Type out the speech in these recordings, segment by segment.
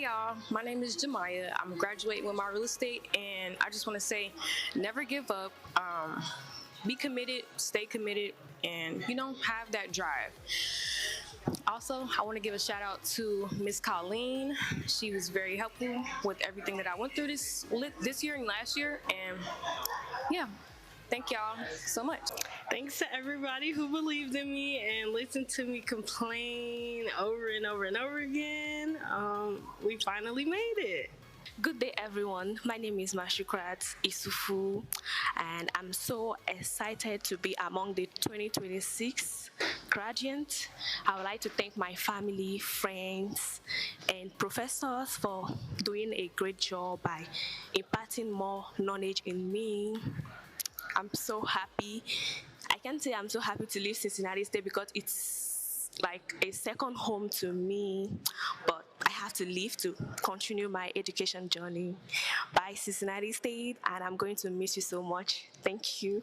y'all, my name is Jemiah. I'm graduating with my real estate, and I just want to say, never give up. Be committed, stay committed, and have that drive. Also, I want to give a shout out to Miss Colleen. She was very helpful with everything that I went through this year and last year, and yeah. Thank y'all so much. Thanks to everybody who believed in me and listened to me complain over and over and over again. We finally made it. Good day, everyone. My name is Mashukrat Isufu, and I'm so excited to be among the 2026 graduates. I would like to thank my family, friends, and professors for doing a great job by imparting more knowledge in me. I'm so happy. I can say I'm so happy to leave Cincinnati State because it's like a second home to me, but I have to leave to continue my education journey. Bye, Cincinnati State, and I'm going to miss you so much. Thank you.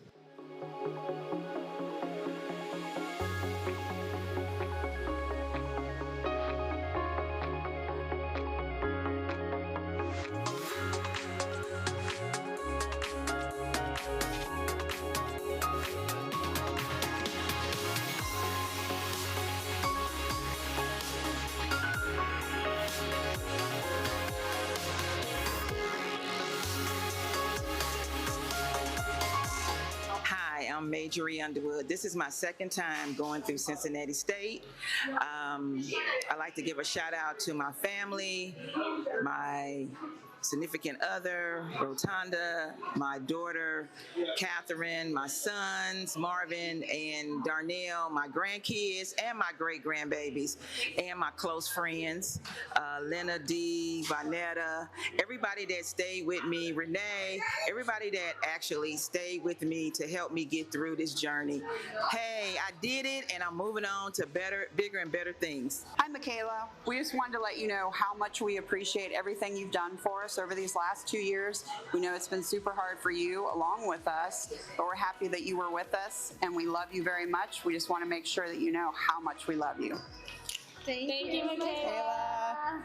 I'm Majorie Underwood. This is my second time going through Cincinnati State. I'd like to give a shout out to my family, my significant other, Rotunda, my daughter, Catherine, my sons, Marvin and Darnell, my grandkids, and my great-grandbabies, and my close friends, Lena D, Vanetta, everybody that stayed with me, Renee, everybody that actually stayed with me to help me get through this journey. Hey, I did it, and I'm moving on to better, bigger and better things. Hi, Michaela. We just wanted to let you know how much we appreciate everything you've done for us over these last 2 years. We know it's been super hard for you along with us, but we're happy that you were with us, and we love you very much. We just want to make sure that you know how much we love you. Thank you, Michaela.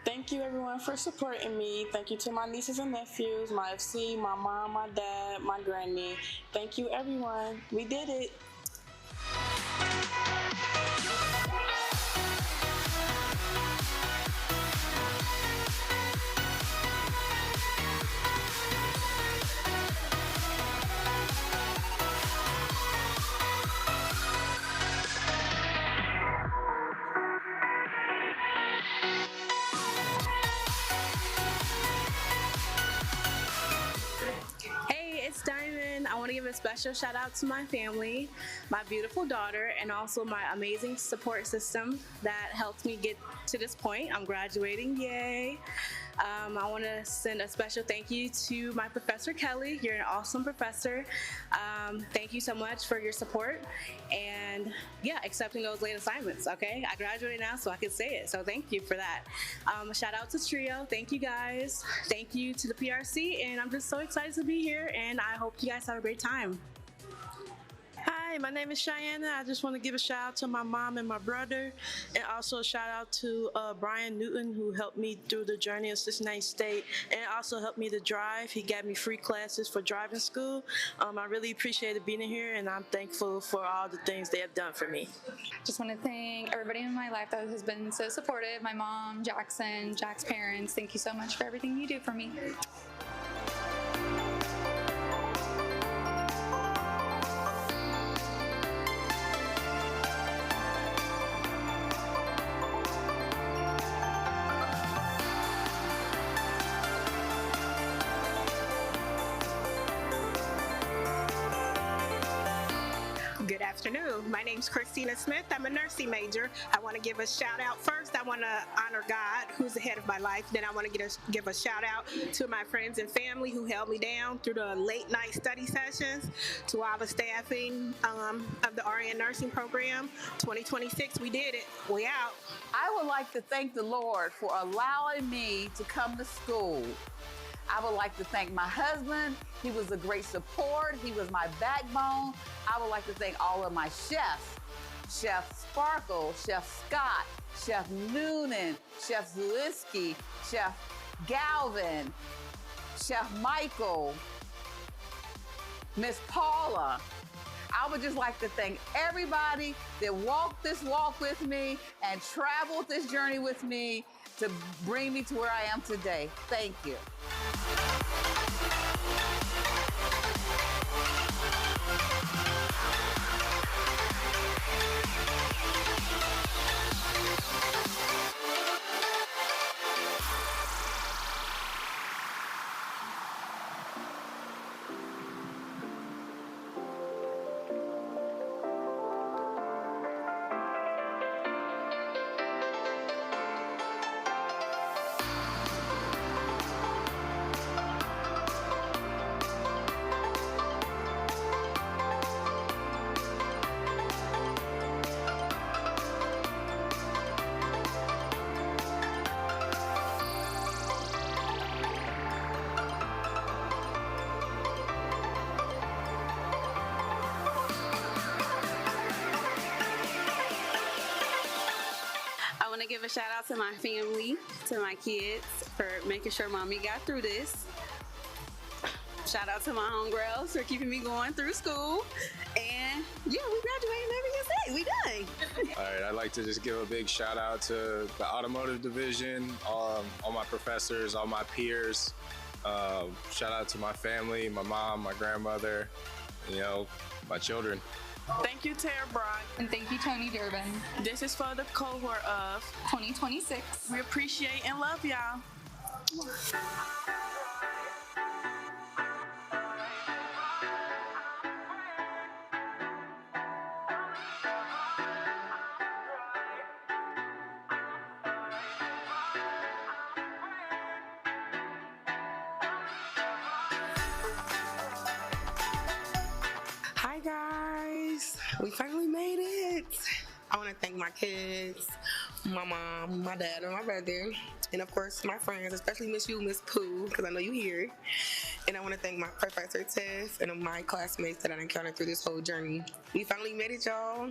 Thank you, everyone, for supporting me. Thank you to my nieces and nephews, my FC, my mom, my dad, my granny. Thank you, everyone. We did it. I want to give a special shout out to my family, my beautiful daughter, and also my amazing support system that helped me get to this point. I'm graduating, yay. I want to send a special thank you to my professor, Kelly. You're an awesome professor. Thank you so much for your support and accepting those late assignments, okay? I graduated now, so I can say it, so thank you for that. A shout out to Trio. Thank you guys. Thank you to the PRC, and I'm just so excited to be here, and I hope you guys have a great time. Hi, my name is Cheyenne. I just want to give a shout out to my mom and my brother, and also a shout out to Brian Newton, who helped me through the journey of Cincinnati State and also helped me to drive. He gave me free classes for driving school. I really appreciated being here, and I'm thankful for all the things they have done for me. Just want to thank everybody in my life that has been so supportive. My mom, Jackson, Jack's parents. Thank you so much for everything you do for me. Good afternoon. My name's Christina Smith. I'm a nursing major. I want to give a shout out. First, I want to honor God, who's the head of my life. Then I want to give a shout out to my friends and family who held me down through the late night study sessions, to all the staffing of the RN nursing program. 2026, we did it. We out. I would like to thank the Lord for allowing me to come to school. I would like to thank my husband. He was a great support. He was my backbone. I would like to thank all of my chefs, Chef Sparkle, Chef Scott, Chef Noonan, Chef Zalisky, Chef Galvin, Chef Michael, Miss Paula. I would just like to thank everybody that walked this walk with me and traveled this journey with me to bring me to where I am today. Thank you. I want to give a shout out to my family, to my kids for making sure mommy got through this. Shout out to my homegirls for keeping me going through school. And yeah, we graduated and everything. We done. All right, I'd like to just give a big shout out to the automotive division, all my professors, all my peers. Shout out to my family, my mom, my grandmother, my children. Thank you, Tara Brock. And thank you, Tony Durbin. This is for the cohort of 2026. We appreciate and love y'all. Hi guys, we finally made it. I want to thank my kids, my mom, my dad, and my brother, and of course my friends, especially miss you, Miss Pooh, because I know you here. And I want to thank my Professor Tiff and my classmates that I encountered through this whole journey. We finally made it, y'all.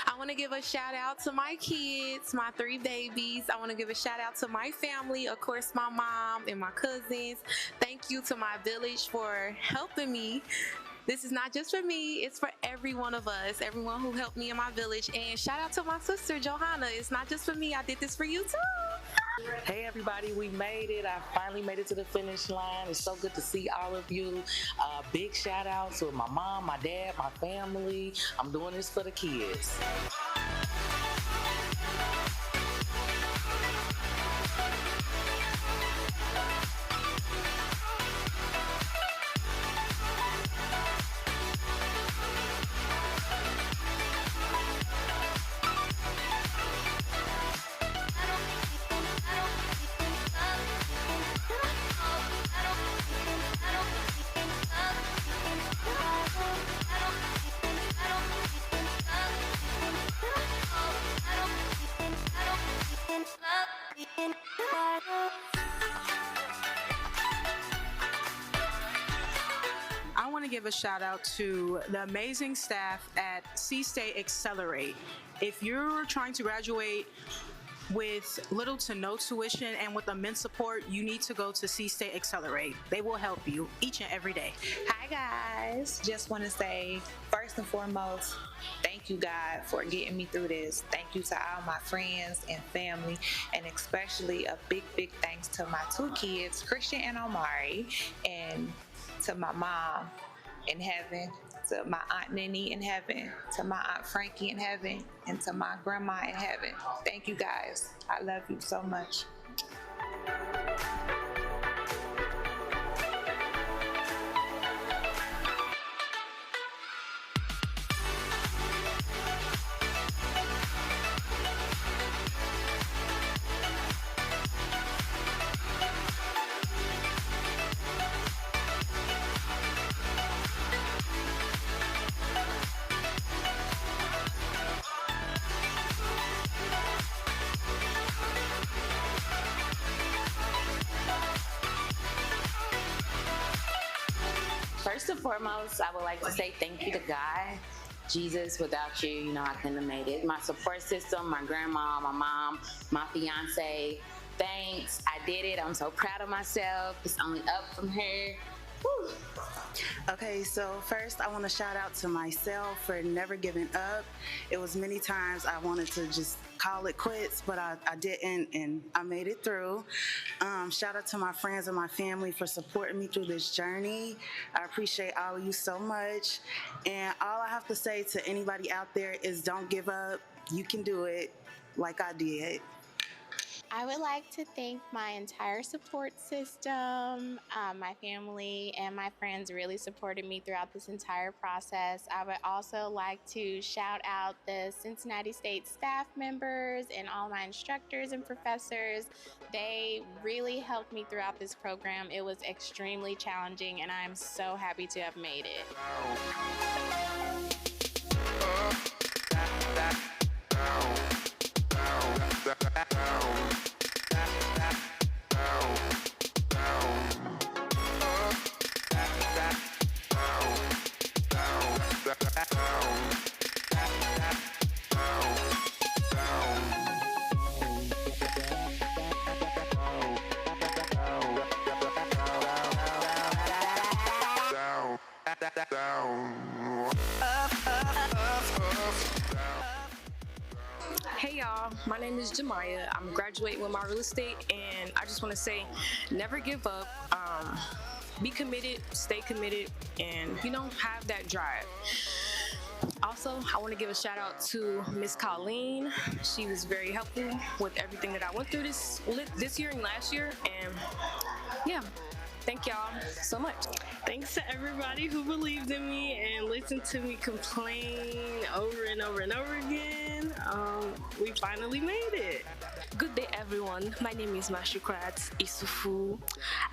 I want to give a shout out to my kids, my 3 babies. I want to give a shout out to my family, of course, my mom and my cousins. Thank you to my village for helping me. This is not just for me, it's for every one of us, everyone who helped me in my village. And shout out to my sister, Johanna. It's not just for me, I did this for you too. Hey everybody, we made it. I finally made it to the finish line. It's so good to see all of you. Big shout out to my mom, my dad, my family. I'm doing this for the kids. I want to give a shout out to the amazing staff at C-State Accelerate. If you're trying to graduate with little to no tuition and with immense support, you need to go to C-State Accelerate. They will help you each and every day. Hi guys, just want to say first and foremost, thank you God for getting me through this. Thank you to all my friends and family, and especially a big thanks to my 2 kids, Christian and Omari, and to my mom in heaven, to my Aunt Nini in heaven, to my Aunt Frankie in heaven, and to my grandma in heaven. Thank you guys. I love you so much. First and foremost, I would like to say thank you to God. Jesus, without you, I couldn't have made it. My support system, my grandma, my mom, my fiance. Thanks, I did it. I'm so proud of myself. It's only up from here. Woo. Okay, so first I want to shout out to myself for never giving up. It was many times I wanted to just call it quits, but I didn't, and I made it through. Shout out to my friends and my family for supporting me through this journey. I appreciate all of you so much. And all I have to say to anybody out there is don't give up. You can do it like I did. I would like to thank my entire support system. My family and my friends really supported me throughout this entire process. I would also like to shout out the Cincinnati State staff members and all my instructors and professors. They really helped me throughout this program. It was extremely challenging, and I am so happy to have made it. Hey y'all, my name is Jemiah. I'm graduating with my real estate, and I just want to say, never give up. Be committed, stay committed, and have that drive. Also, I want to give a shout out to Miss Colleen. She was very helpful with everything that I went through this year and last year, and yeah. Thank y'all so much. Thanks to everybody who believed in me and listened to me complain over and over and over again. We finally made it. Good day, everyone. My name is Mashukrat Isufu,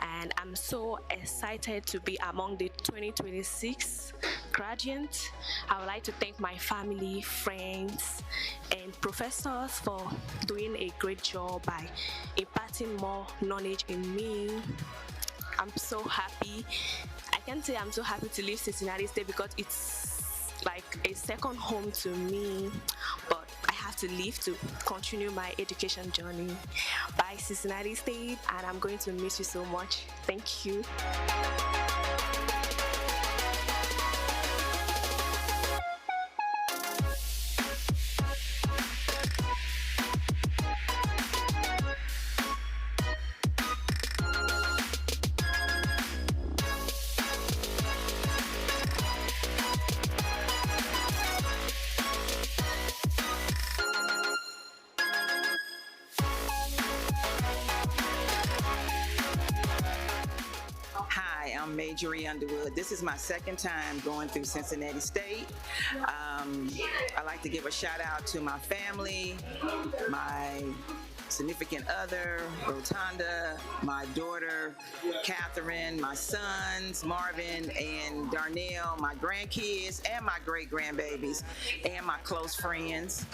and I'm so excited to be among the 2026 graduates. I would like to thank my family, friends, and professors for doing a great job by imparting more knowledge in me. I'm so happy. I can say I'm so happy to leave Cincinnati State because it's like a second home to me, but I have to leave to continue my education journey. Bye, Cincinnati State, and I'm going to miss you so much. Thank you. Majorie Underwood. This is my second time going through Cincinnati State. I'd like to give a shout out to my family, my significant other, Rotunda, my daughter, Catherine, my sons, Marvin and Darnell, my grandkids, and my great-grandbabies, and my close friends,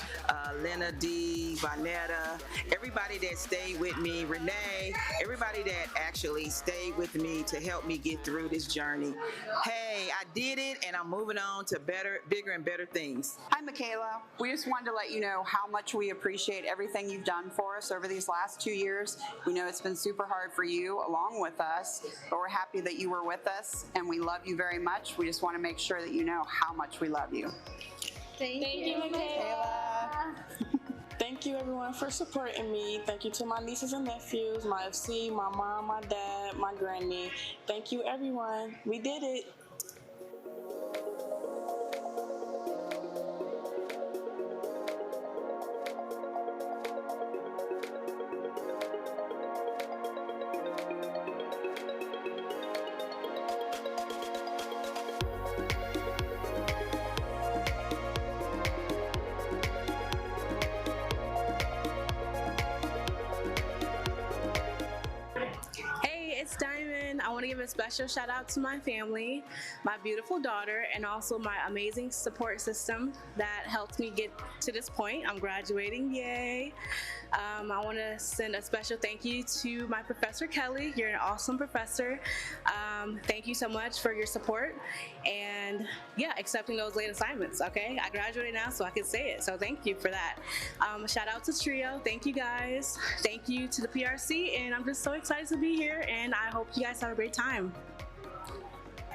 Lena D, Vanetta, everybody that stayed with me, Renee, everybody that actually stayed with me to help me get through this journey. Hey, I did it, and I'm moving on to better, bigger and better things. Hi, Michaela. We just wanted to let you know how much we appreciate everything you've done for us over these last 2 years. We know it's been super hard for you along with us, but we're happy that you were with us, and we love you very much. We just want to make sure that you know how much we love you. Thank you, Michaela. Thank you, everyone, for supporting me. Thank you to my nieces and nephews, my FC, my mom, my dad, my granny. Thank you, everyone. We did it. I want to give a special shout out to my family, my beautiful daughter, and also my amazing support system that helped me get to this point. I'm graduating, yay. I want to send a special thank you to my professor, Kelly. You're an awesome professor. Thank you so much for your support and, yeah, accepting those late assignments, okay? I graduated now, so I can say it, so thank you for that. Shout out to Trio. Thank you, guys. Thank you to the PRC, and I'm just so excited to be here, and I hope you guys have a great time.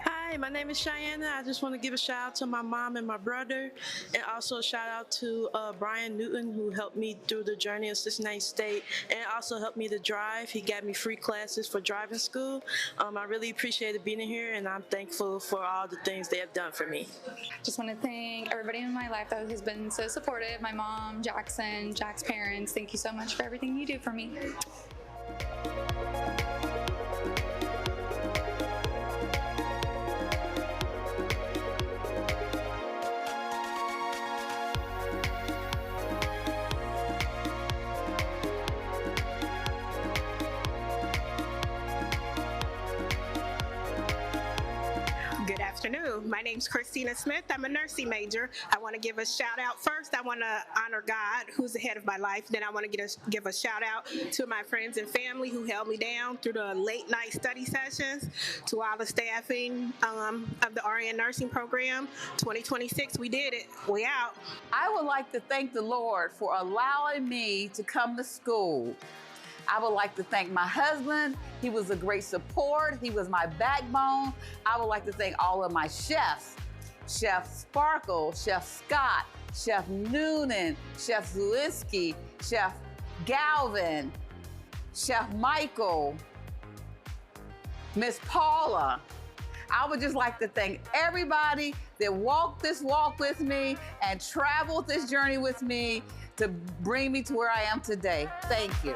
Hi, my name is Cheyenne. I just want to give a shout out to my mom and my brother, and also a shout out to Brian Newton, who helped me through the journey of Cincinnati State and also helped me to drive. He got me free classes for driving school. I really appreciated being here, and I'm thankful for all the things they have done for me. Just want to thank everybody in my life that has been so supportive. My mom, Jackson, Jack's parents. Thank you so much for everything you do for me. Good afternoon. My name's Christina Smith. I'm a nursing major. I want to give a shout out first. I want to honor God, who's the head of my life. Then I want to give a shout out to my friends and family who held me down through the late night study sessions, to all the staffing of the RN nursing program. 2026, we did it. We out. I would like to thank the Lord for allowing me to come to school. I would like to thank my husband. He was a great support. He was my backbone. I would like to thank all of my chefs. Chef Sparkle, Chef Scott, Chef Noonan, Chef Zielinski, Chef Galvin, Chef Michael, Miss Paula. I would just like to thank everybody that walked this walk with me and traveled this journey with me to bring me to where I am today. Thank you.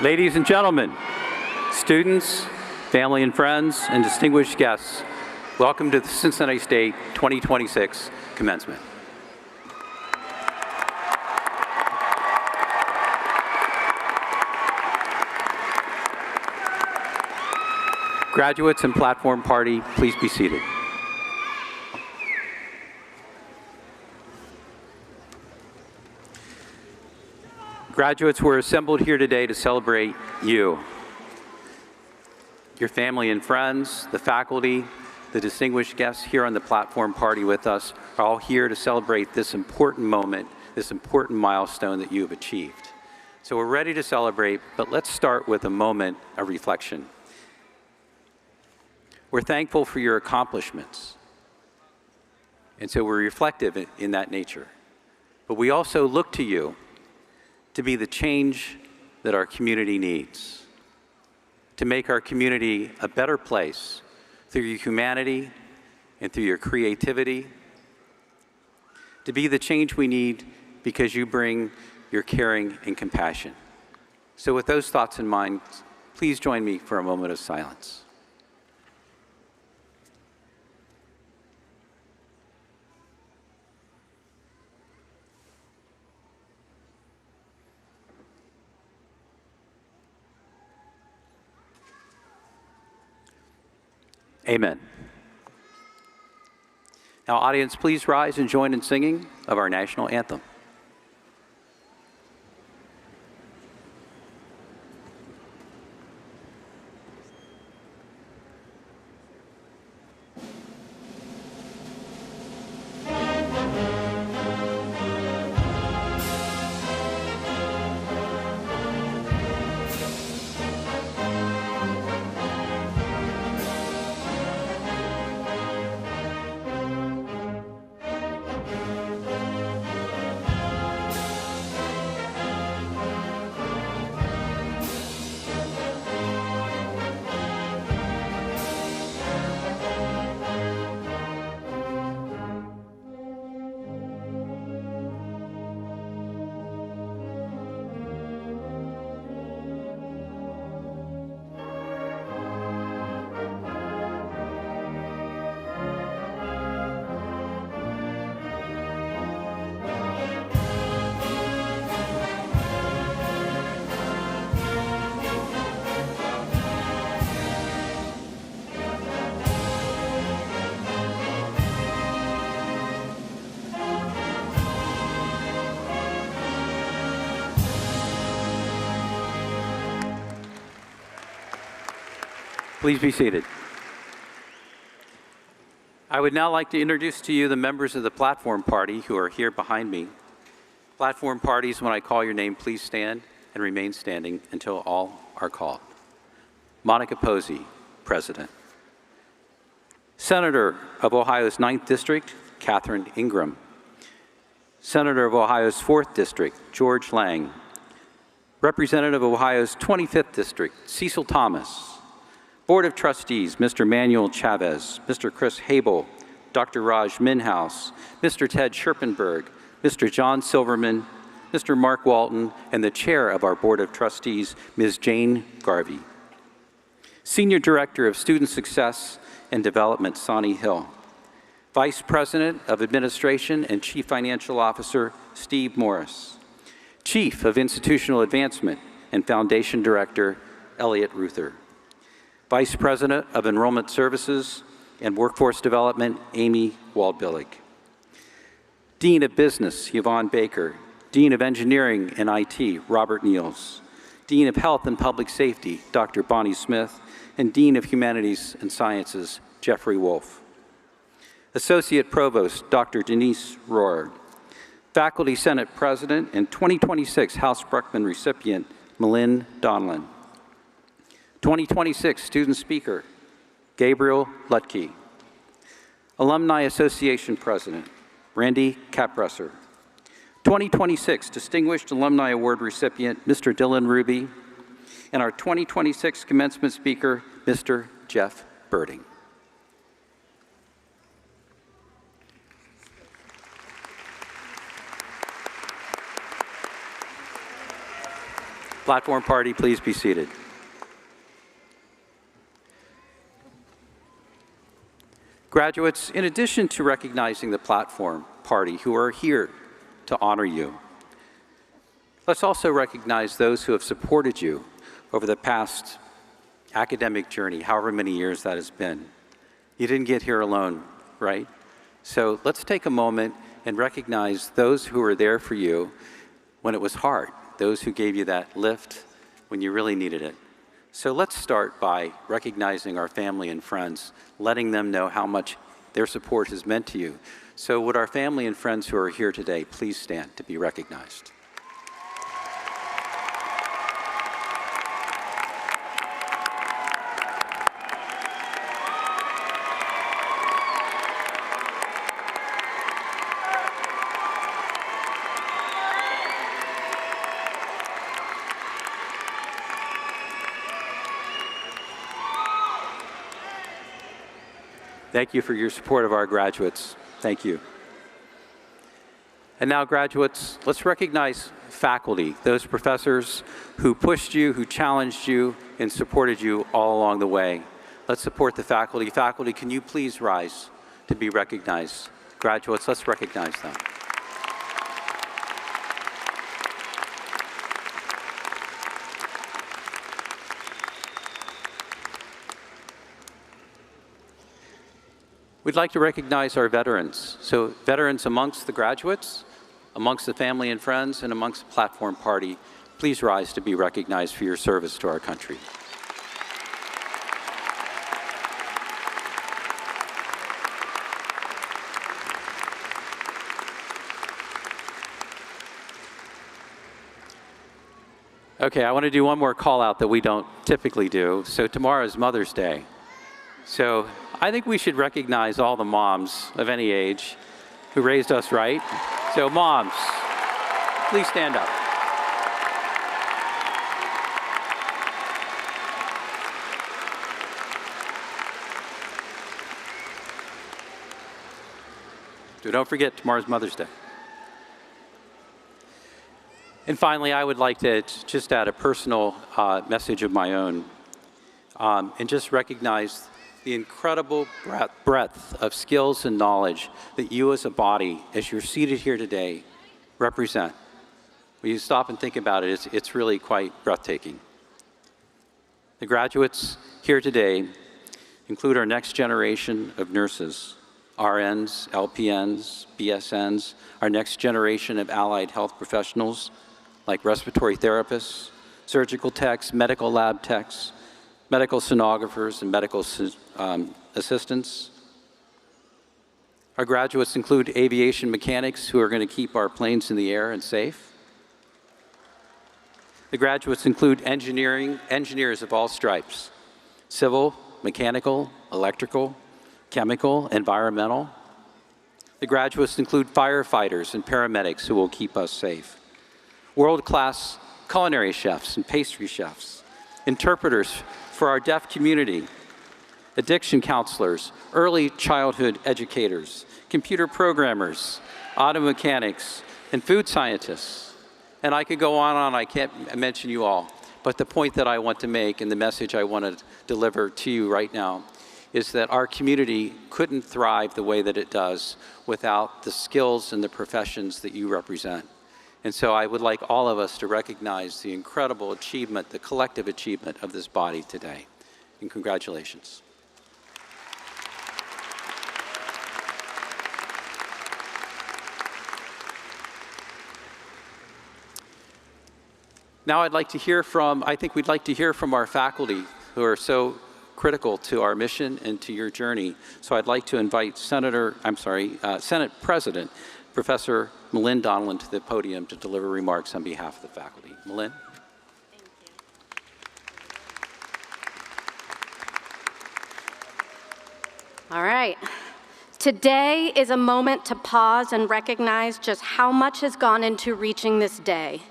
Ladies and gentlemen, students, family and friends, and distinguished guests, welcome to the Cincinnati State 2026 Commencement. Graduates and platform party, please be seated. Graduates, we're assembled here today to celebrate you. Your family and friends, the faculty, the distinguished guests here on the platform party with us are all here to celebrate this important moment, this important milestone that you have achieved. So we're ready to celebrate, but let's start with a moment of reflection. We're thankful for your accomplishments, and so we're reflective in that nature. But we also look to you to be the change that our community needs, to make our community a better place through your humanity and through your creativity, to be the change we need because you bring your caring and compassion. So with those thoughts in mind, please join me for a moment of silence. Amen. Now, audience, please rise and join in singing of our national anthem. Please be seated. I would now like to introduce to you the members of the platform party who are here behind me. Platform parties, when I call your name, please stand and remain standing until all are called. Monica Posey, President. Senator of Ohio's 9th District, Catherine Ingram. Senator of Ohio's 4th District, George Lang. Representative of Ohio's 25th District, Cecil Thomas. Board of Trustees, Mr. Manuel Chavez, Mr. Chris Habel, Dr. Raj Minhouse, Mr. Ted Scherpenberg, Mr. John Silverman, Mr. Mark Walton, and the Chair of our Board of Trustees, Ms. Jane Garvey. Senior Director of Student Success and Development, Sonny Hill. Vice President of Administration and Chief Financial Officer, Steve Morris. Chief of Institutional Advancement and Foundation Director, Elliot Ruther. Vice President of Enrollment Services and Workforce Development, Amy Waldbillig. Dean of Business, Yvonne Baker. Dean of Engineering and IT, Robert Niels. Dean of Health and Public Safety, Dr. Bonnie Smith. And Dean of Humanities and Sciences, Jeffrey Wolf. Associate Provost, Dr. Denise Rohr. Faculty Senate President and 2026 House Bruckman recipient, Malin Donlin. 2026 Student Speaker, Gabriel Lutke. Alumni Association President, Randy Capbresser. 2026 Distinguished Alumni Award recipient, Mr. Dylan Ruby. And our 2026 Commencement Speaker, Mr. Jeff Birding. Platform Party, please be seated. Graduates, in addition to recognizing the Platform Party who are here to honor you, let's also recognize those who have supported you over the past academic journey, however many years that has been. You didn't get here alone, right? So let's take a moment and recognize those who were there for you when it was hard, those who gave you that lift when you really needed it. So let's start by recognizing our family and friends, letting them know how much their support has meant to you. So would our family and friends who are here today please stand to be recognized? Thank you for your support of our graduates. Thank you. And now, graduates, let's recognize faculty, those professors who pushed you, who challenged you, and supported you all along the way. Let's support the faculty. Faculty, can you please rise to be recognized? Graduates, let's recognize them. We'd like to recognize our veterans. So veterans amongst the graduates, amongst the family and friends, and amongst the Platform Party, please rise to be recognized for your service to our country. Okay, I want to do one more call out that we don't typically do. So tomorrow is Mother's Day. So I think we should recognize all the moms of any age who raised us right. So moms, please stand up. So don't forget, tomorrow's Mother's Day. And finally, I would like to just add a personal message of my own and just recognize the incredible breadth of skills and knowledge that you as a body, as you're seated here today, represent. When you stop and think about it, it's really quite breathtaking. The graduates here today include our next generation of nurses, RNs, LPNs, BSNs, our next generation of allied health professionals like respiratory therapists, surgical techs, medical lab techs, medical sonographers, and medical assistants. Our graduates include aviation mechanics who are going to keep our planes in the air and safe. The graduates include engineers of all stripes, civil, mechanical, electrical, chemical, environmental. The graduates include firefighters and paramedics who will keep us safe. World-class culinary chefs and pastry chefs, interpreters for our deaf community, addiction counselors, early childhood educators, computer programmers, auto mechanics, and food scientists. And I could go on, I can't mention you all. But the point that I want to make and the message I want to deliver to you right now is that our community couldn't thrive the way that it does without the skills and the professions that you represent. And so I would like all of us to recognize the incredible achievement, the collective achievement of this body today. And congratulations. Now I'd like to hear from, I think we'd like to hear from our faculty who are so critical to our mission and to your journey. So I'd like to invite Senate President, Professor Malin Donlan to the podium to deliver remarks on behalf of the faculty. Malin? All right. Today is a moment to pause and recognize just how much has gone into reaching this day.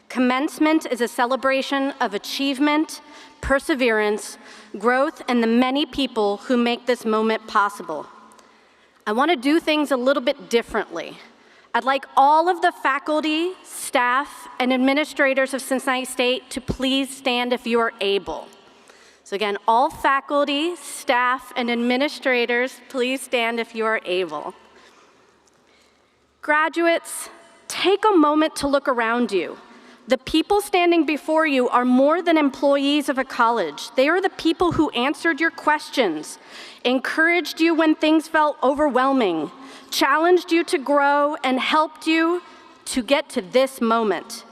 Commencement is a celebration of achievement, perseverance, growth, and the many people who make this moment possible. I want to do things a little bit differently. I'd like all of the faculty, staff, and administrators of Cincinnati State to please stand if you are able. So again, all faculty, staff, and administrators, please stand if you are able. Graduates, take a moment to look around you. The people standing before you are more than employees of a college. They are the people who answered your questions, encouraged you when things felt overwhelming, challenged you to grow, and helped you to get to this moment.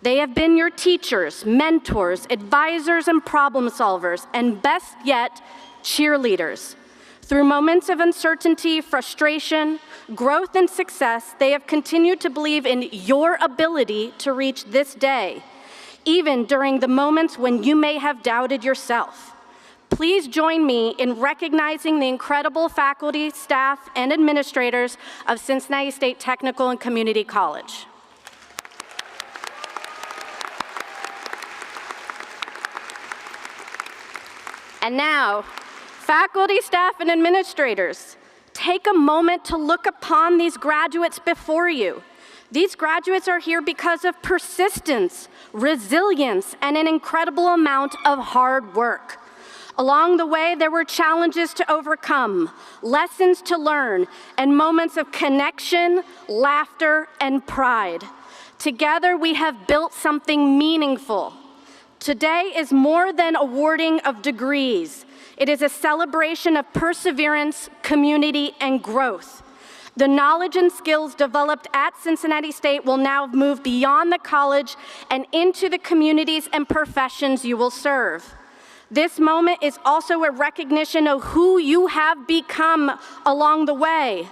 They have been your teachers, mentors, advisors, and problem solvers, and best yet, cheerleaders. Through moments of uncertainty, frustration, growth, and success, they have continued to believe in your ability to reach this day, even during the moments when you may have doubted yourself. Please join me in recognizing the incredible faculty, staff, and administrators of Cincinnati State Technical and Community College. And now, faculty, staff, and administrators, take a moment to look upon these graduates before you. These graduates are here because of persistence, resilience, and an incredible amount of hard work. Along the way, there were challenges to overcome, lessons to learn, and moments of connection, laughter, and pride. Together, we have built something meaningful. Today is more than awarding of degrees. It is a celebration of perseverance, community, and growth. The knowledge and skills developed at Cincinnati State will now move beyond the college and into the communities and professions you will serve. This moment is also a recognition of who you have become along the way.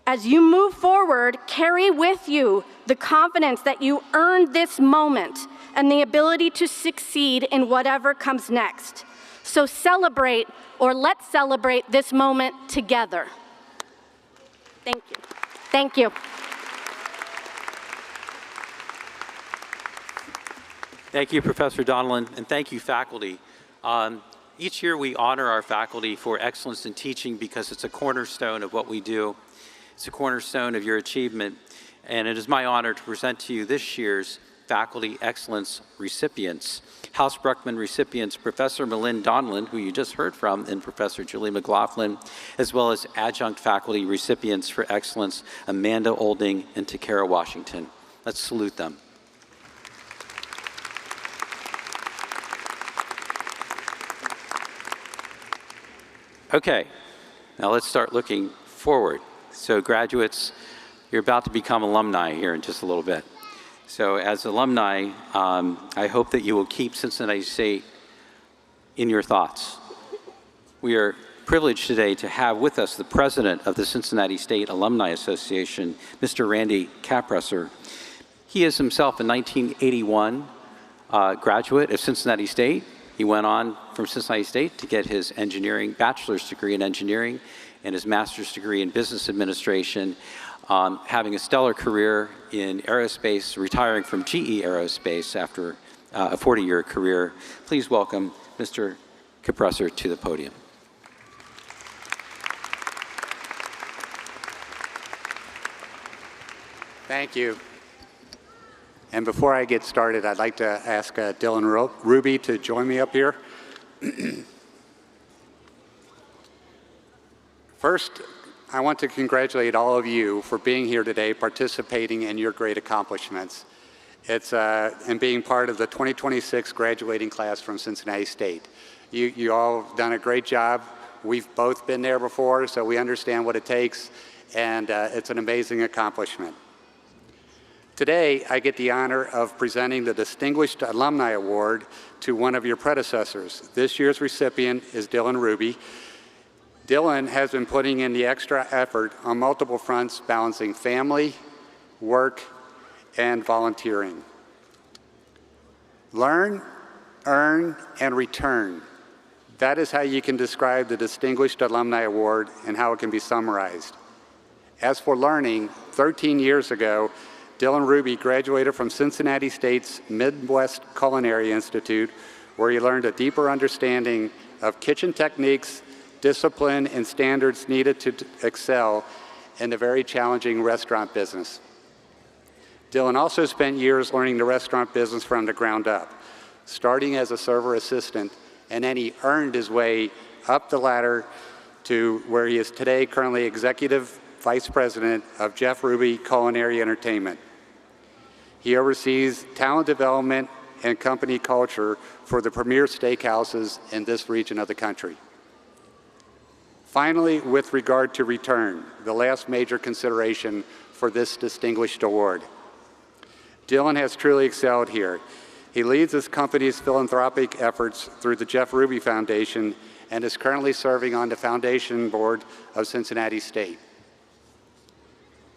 As you move forward, carry with you the confidence that you earned this moment and the ability to succeed in whatever comes next. So celebrate, or let's celebrate this moment together. Thank you. Thank you. Thank you, Professor Donlin, and thank you, faculty. Each year we honor our faculty for excellence in teaching because it's a cornerstone of what we do. It's a cornerstone of your achievement, and it is my honor to present to you this year's Faculty Excellence recipients. House Bruckman recipients, Professor Malin Donlin, who you just heard from, and Professor Julie McLaughlin, as well as adjunct faculty recipients for excellence, Amanda Olding and Takara Washington. Let's salute them. Okay, now let's start looking forward. So graduates, you're about to become alumni here in just a little bit. So as alumni, I hope that you will keep Cincinnati State in your thoughts. We are privileged today to have with us the president of the Cincinnati State Alumni Association, Mr. Randy Capresser. He is himself a 1981 graduate of Cincinnati State. He went on from Cincinnati State to get his bachelor's degree in engineering and his master's degree in business administration. Having a stellar career in aerospace, retiring from GE Aerospace after a 40-year career. Please welcome Mr. Capresser to the podium. Thank you. And before I get started, I'd like to ask Dylan Ruby to join me up here. First, I want to congratulate all of you for being here today, participating in your great accomplishments. And being part of the 2026 graduating class from Cincinnati State. You all have done a great job. We've both been there before, so we understand what it takes, and it's an amazing accomplishment. Today, I get the honor of presenting the Distinguished Alumni Award to one of your predecessors. This year's recipient is Dylan Ruby. Dylan has been putting in the extra effort on multiple fronts, balancing family, work, and volunteering. Learn, earn, and return. That is how you can describe the Distinguished Alumni Award and how it can be summarized. As for learning, 13 years ago, Dylan Ruby graduated from Cincinnati State's Midwest Culinary Institute, where he learned a deeper understanding of kitchen techniques, discipline, and standards needed to excel in the very challenging restaurant business. Dylan also spent years learning the restaurant business from the ground up, starting as a server assistant, and then he earned his way up the ladder to where he is today, currently Executive Vice President of Jeff Ruby Culinary Entertainment. He oversees talent development and company culture for the premier steakhouses in this region of the country. Finally, with regard to return, the last major consideration for this distinguished award. Dylan has truly excelled here. He leads his company's philanthropic efforts through the Jeff Ruby Foundation and is currently serving on the foundation board of Cincinnati State.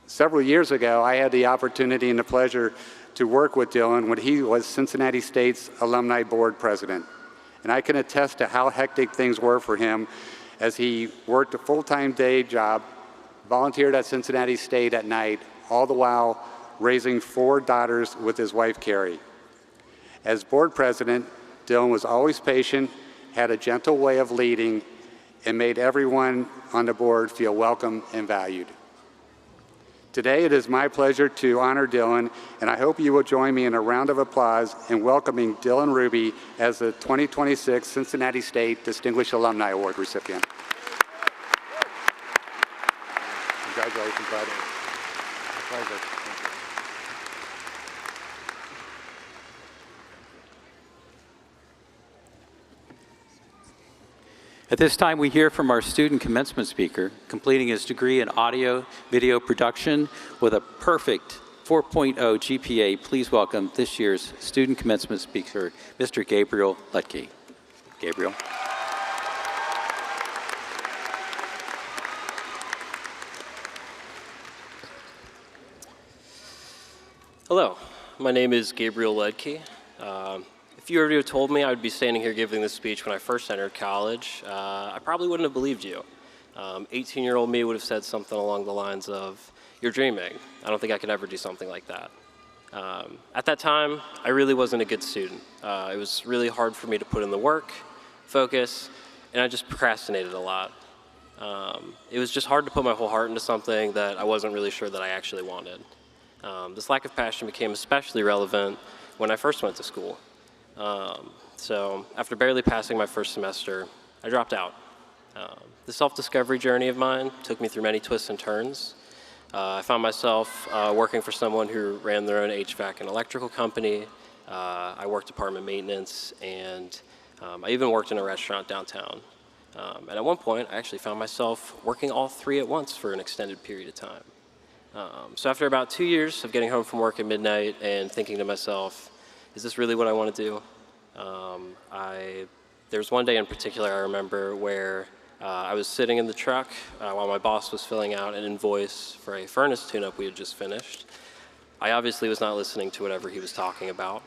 Several years ago, I had the opportunity and the pleasure to work with Dylan when he was Cincinnati State's Alumni Board President. And I can attest to how hectic things were for him as he worked a full-time day job, volunteered at Cincinnati State at night, all the while raising 4 daughters with his wife, Carrie. As board president, Dylan was always patient, had a gentle way of leading, and made everyone on the board feel welcome and valued. Today, it is my pleasure to honor Dylan, and I hope you will join me in a round of applause in welcoming Dylan Ruby as the 2026 Cincinnati State Distinguished Alumni Award recipient. Congratulations, brother. My pleasure. At this time, we hear from our student commencement speaker, completing his degree in audio video production with a perfect 4.0 GPA. Please welcome this year's student commencement speaker, Mr. Gabriel Lutke. Gabriel. Hello, my name is Gabriel Lutke. If you already told me I would be standing here giving this speech when I first entered college, I probably wouldn't have believed you. 18-year-old me would have said something along the lines of, "You're dreaming. I don't think I could ever do something like that." At that time, I really wasn't a good student. It was really hard for me to put in the work, focus, and I just procrastinated a lot. It was just hard to put my whole heart into something that I wasn't really sure that I actually wanted. This lack of passion became especially relevant when I first went to school. So after barely passing my first semester, I dropped out. The self-discovery journey of mine took me through many twists and turns. I found myself working for someone who ran their own HVAC and electrical company. I worked apartment maintenance, and I even worked in a restaurant downtown. And at one point, I actually found myself working all 3 at once for an extended period of time. So after about 2 years of getting home from work at midnight and thinking to myself, is this really what I want to do? There was one day in particular I remember where I was sitting in the truck while my boss was filling out an invoice for a furnace tune-up we had just finished. I obviously was not listening to whatever he was talking about.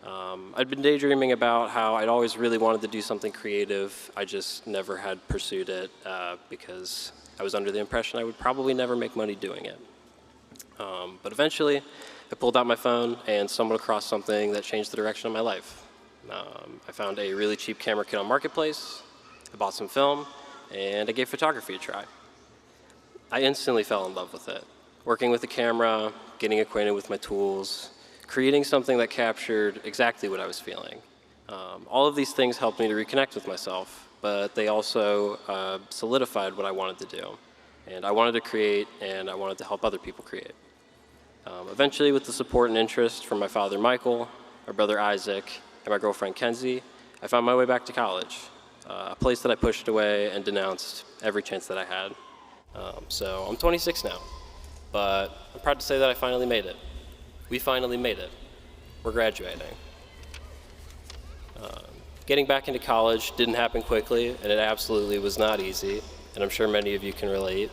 I'd been daydreaming about how I'd always really wanted to do something creative. I just never had pursued it because I was under the impression I would probably never make money doing it. But eventually, I pulled out my phone and stumbled across something that changed the direction of my life. I found a really cheap camera kit on Marketplace, I bought some film, and I gave photography a try. I instantly fell in love with it. Working with the camera, getting acquainted with my tools, creating something that captured exactly what I was feeling. All of these things helped me to reconnect with myself, but they also solidified what I wanted to do. And I wanted to create, and I wanted to help other people create. Eventually, with the support and interest from my father, Michael, my brother, Isaac, and my girlfriend, Kenzie, I found my way back to college, a place that I pushed away and denounced every chance that I had. So I'm 26 now, but I'm proud to say that I finally made it. We finally made it. We're graduating. Getting back into college didn't happen quickly, and it absolutely was not easy, and I'm sure many of you can relate.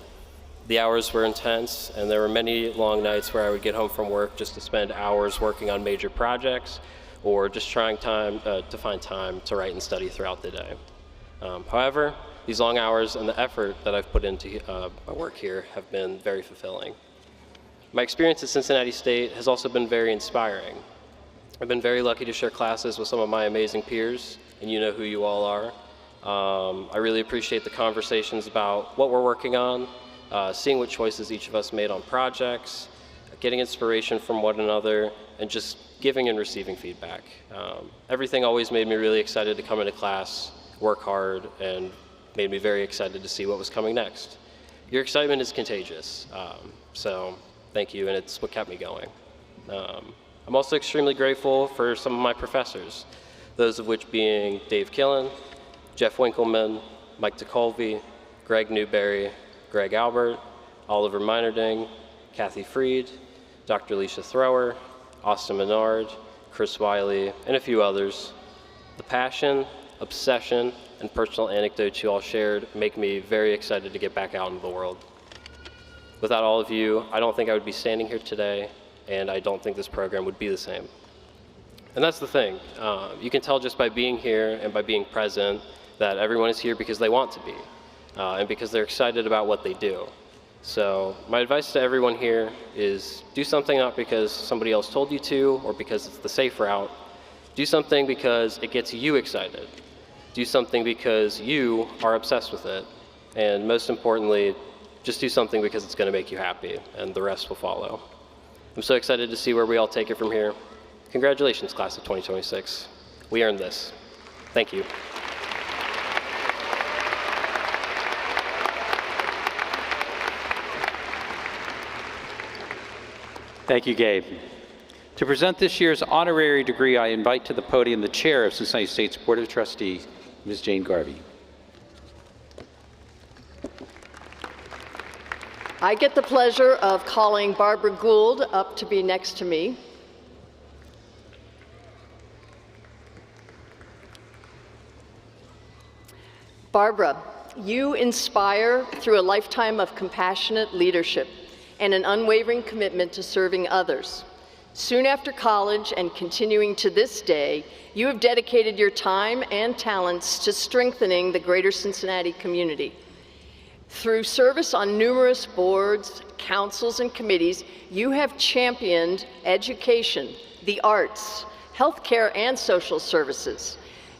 The hours were intense, and there were many long nights where I would get home from work just to spend hours working on major projects or just trying to find time to write and study throughout the day. However, these long hours and the effort that I've put into my work here have been very fulfilling. My experience at Cincinnati State has also been very inspiring. I've been very lucky to share classes with some of my amazing peers, and you know who you all are. I really appreciate the conversations about what we're working on, seeing what choices each of us made on projects, getting inspiration from one another, and just giving and receiving feedback. Everything always made me really excited to come into class, work hard, and made me very excited to see what was coming next. Your excitement is contagious, so thank you, and it's what kept me going. I'm also extremely grateful for some of my professors, those of which being Dave Killen, Jeff Winkleman, Mike DeColvey, Greg Newberry, Greg Albert, Oliver Meinerding, Kathy Freed, Dr. Alicia Thrower, Austin Menard, Chris Wiley, and a few others. The passion, obsession, and personal anecdotes you all shared make me very excited to get back out into the world. Without all of you, I don't think I would be standing here today, and I don't think this program would be the same. And that's the thing. You can tell just by being here and by being present that everyone is here because they want to be, and because they're excited about what they do. So my advice to everyone here is do something not because somebody else told you to or because it's the safe route. Do something because it gets you excited. Do something because you are obsessed with it. And most importantly, just do something because it's going to make you happy, and the rest will follow. I'm so excited to see where we all take it from here. Congratulations, class of 2026. We earned this. Thank you. Thank you, Gabe. To present this year's honorary degree, I invite to the podium the chair of Cincinnati State's Board of Trustees, Ms. Jane Garvey. I get the pleasure of calling Barbara Gould up to be next to me. Barbara, you inspire through a lifetime of compassionate leadership and an unwavering commitment to serving others. Soon after college and continuing to this day, you have dedicated your time and talents to strengthening the greater Cincinnati community. Through service on numerous boards, councils, and committees, you have championed education, the arts, healthcare, and social services,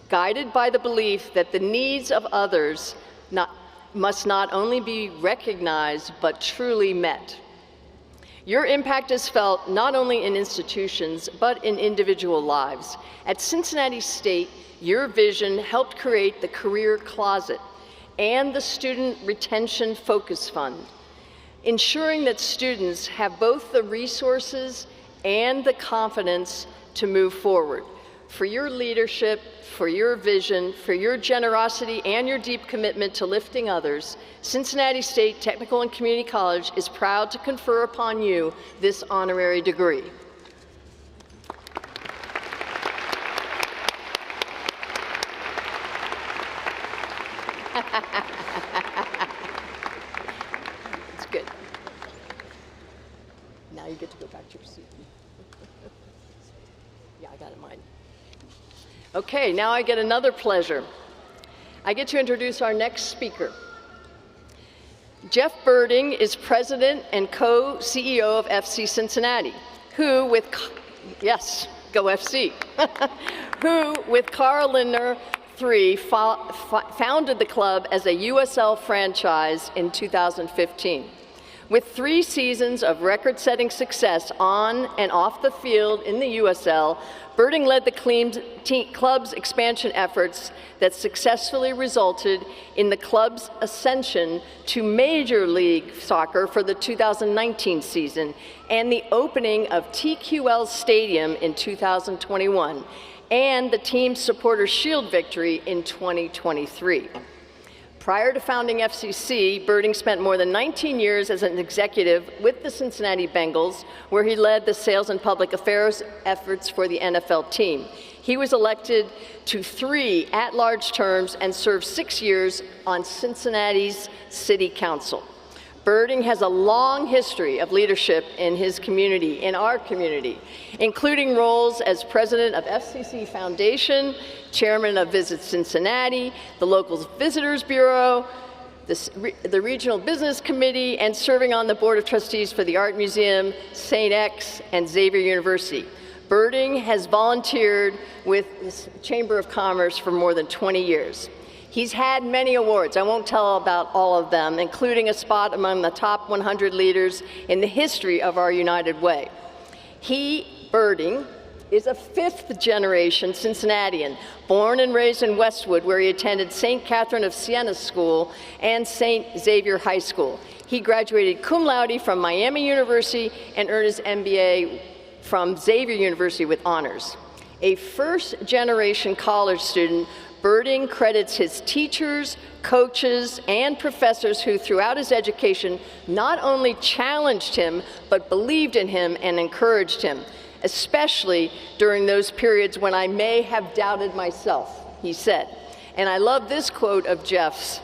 guided by the belief that the needs of others must not only be recognized, but truly met. Your impact is felt not only in institutions, but in individual lives. At Cincinnati State, your vision helped create the Career Closet and the Student Retention Focus Fund, ensuring that students have both the resources and the confidence to move forward. For your leadership, for your vision, for your generosity, and your deep commitment to lifting others, Cincinnati State Technical and Community College is proud to confer upon you this honorary degree. It's good. Now you get to go back to your seat. Yeah, I got it mine. Okay, now I get another pleasure. I get to introduce our next speaker. Jeff Birding is president and co-CEO of FC Cincinnati, who with, yes, go FC, who with Carl Lindner III founded the club as a USL franchise in 2015. With 3 seasons of record-setting success on and off the field in the USL, Birding led the club's expansion efforts that successfully resulted in the club's ascension to Major League Soccer for the 2019 season and the opening of TQL Stadium in 2021 and the team's Supporter Shield victory in 2023. Prior to founding FCC, Birding spent more than 19 years as an executive with the Cincinnati Bengals, where he led the sales and public affairs efforts for the NFL team. He was elected to 3 at-large terms and served 6 years on Cincinnati's City Council. Birding has a long history of leadership in his community, in our community, including roles as president of FCC Foundation, chairman of Visit Cincinnati, the local Visitors Bureau, the Regional Business Committee, and serving on the Board of Trustees for the Art Museum, St. X, and Xavier University. Birding has volunteered with the Chamber of Commerce for more than 20 years. He's had many awards. I won't tell about all of them, including a spot among the top 100 leaders in the history of our United Way. He, Birding, is a fifth-generation Cincinnatian, born and raised in Westwood, where he attended St. Catherine of Siena School and St. Xavier High School. He graduated cum laude from Miami University and earned his MBA from Xavier University with honors. A first-generation college student, Birding credits his teachers, coaches, and professors who, throughout his education, not only challenged him, but believed in him and encouraged him, especially during those periods when I may have doubted myself, he said. And I love this quote of Jeff's: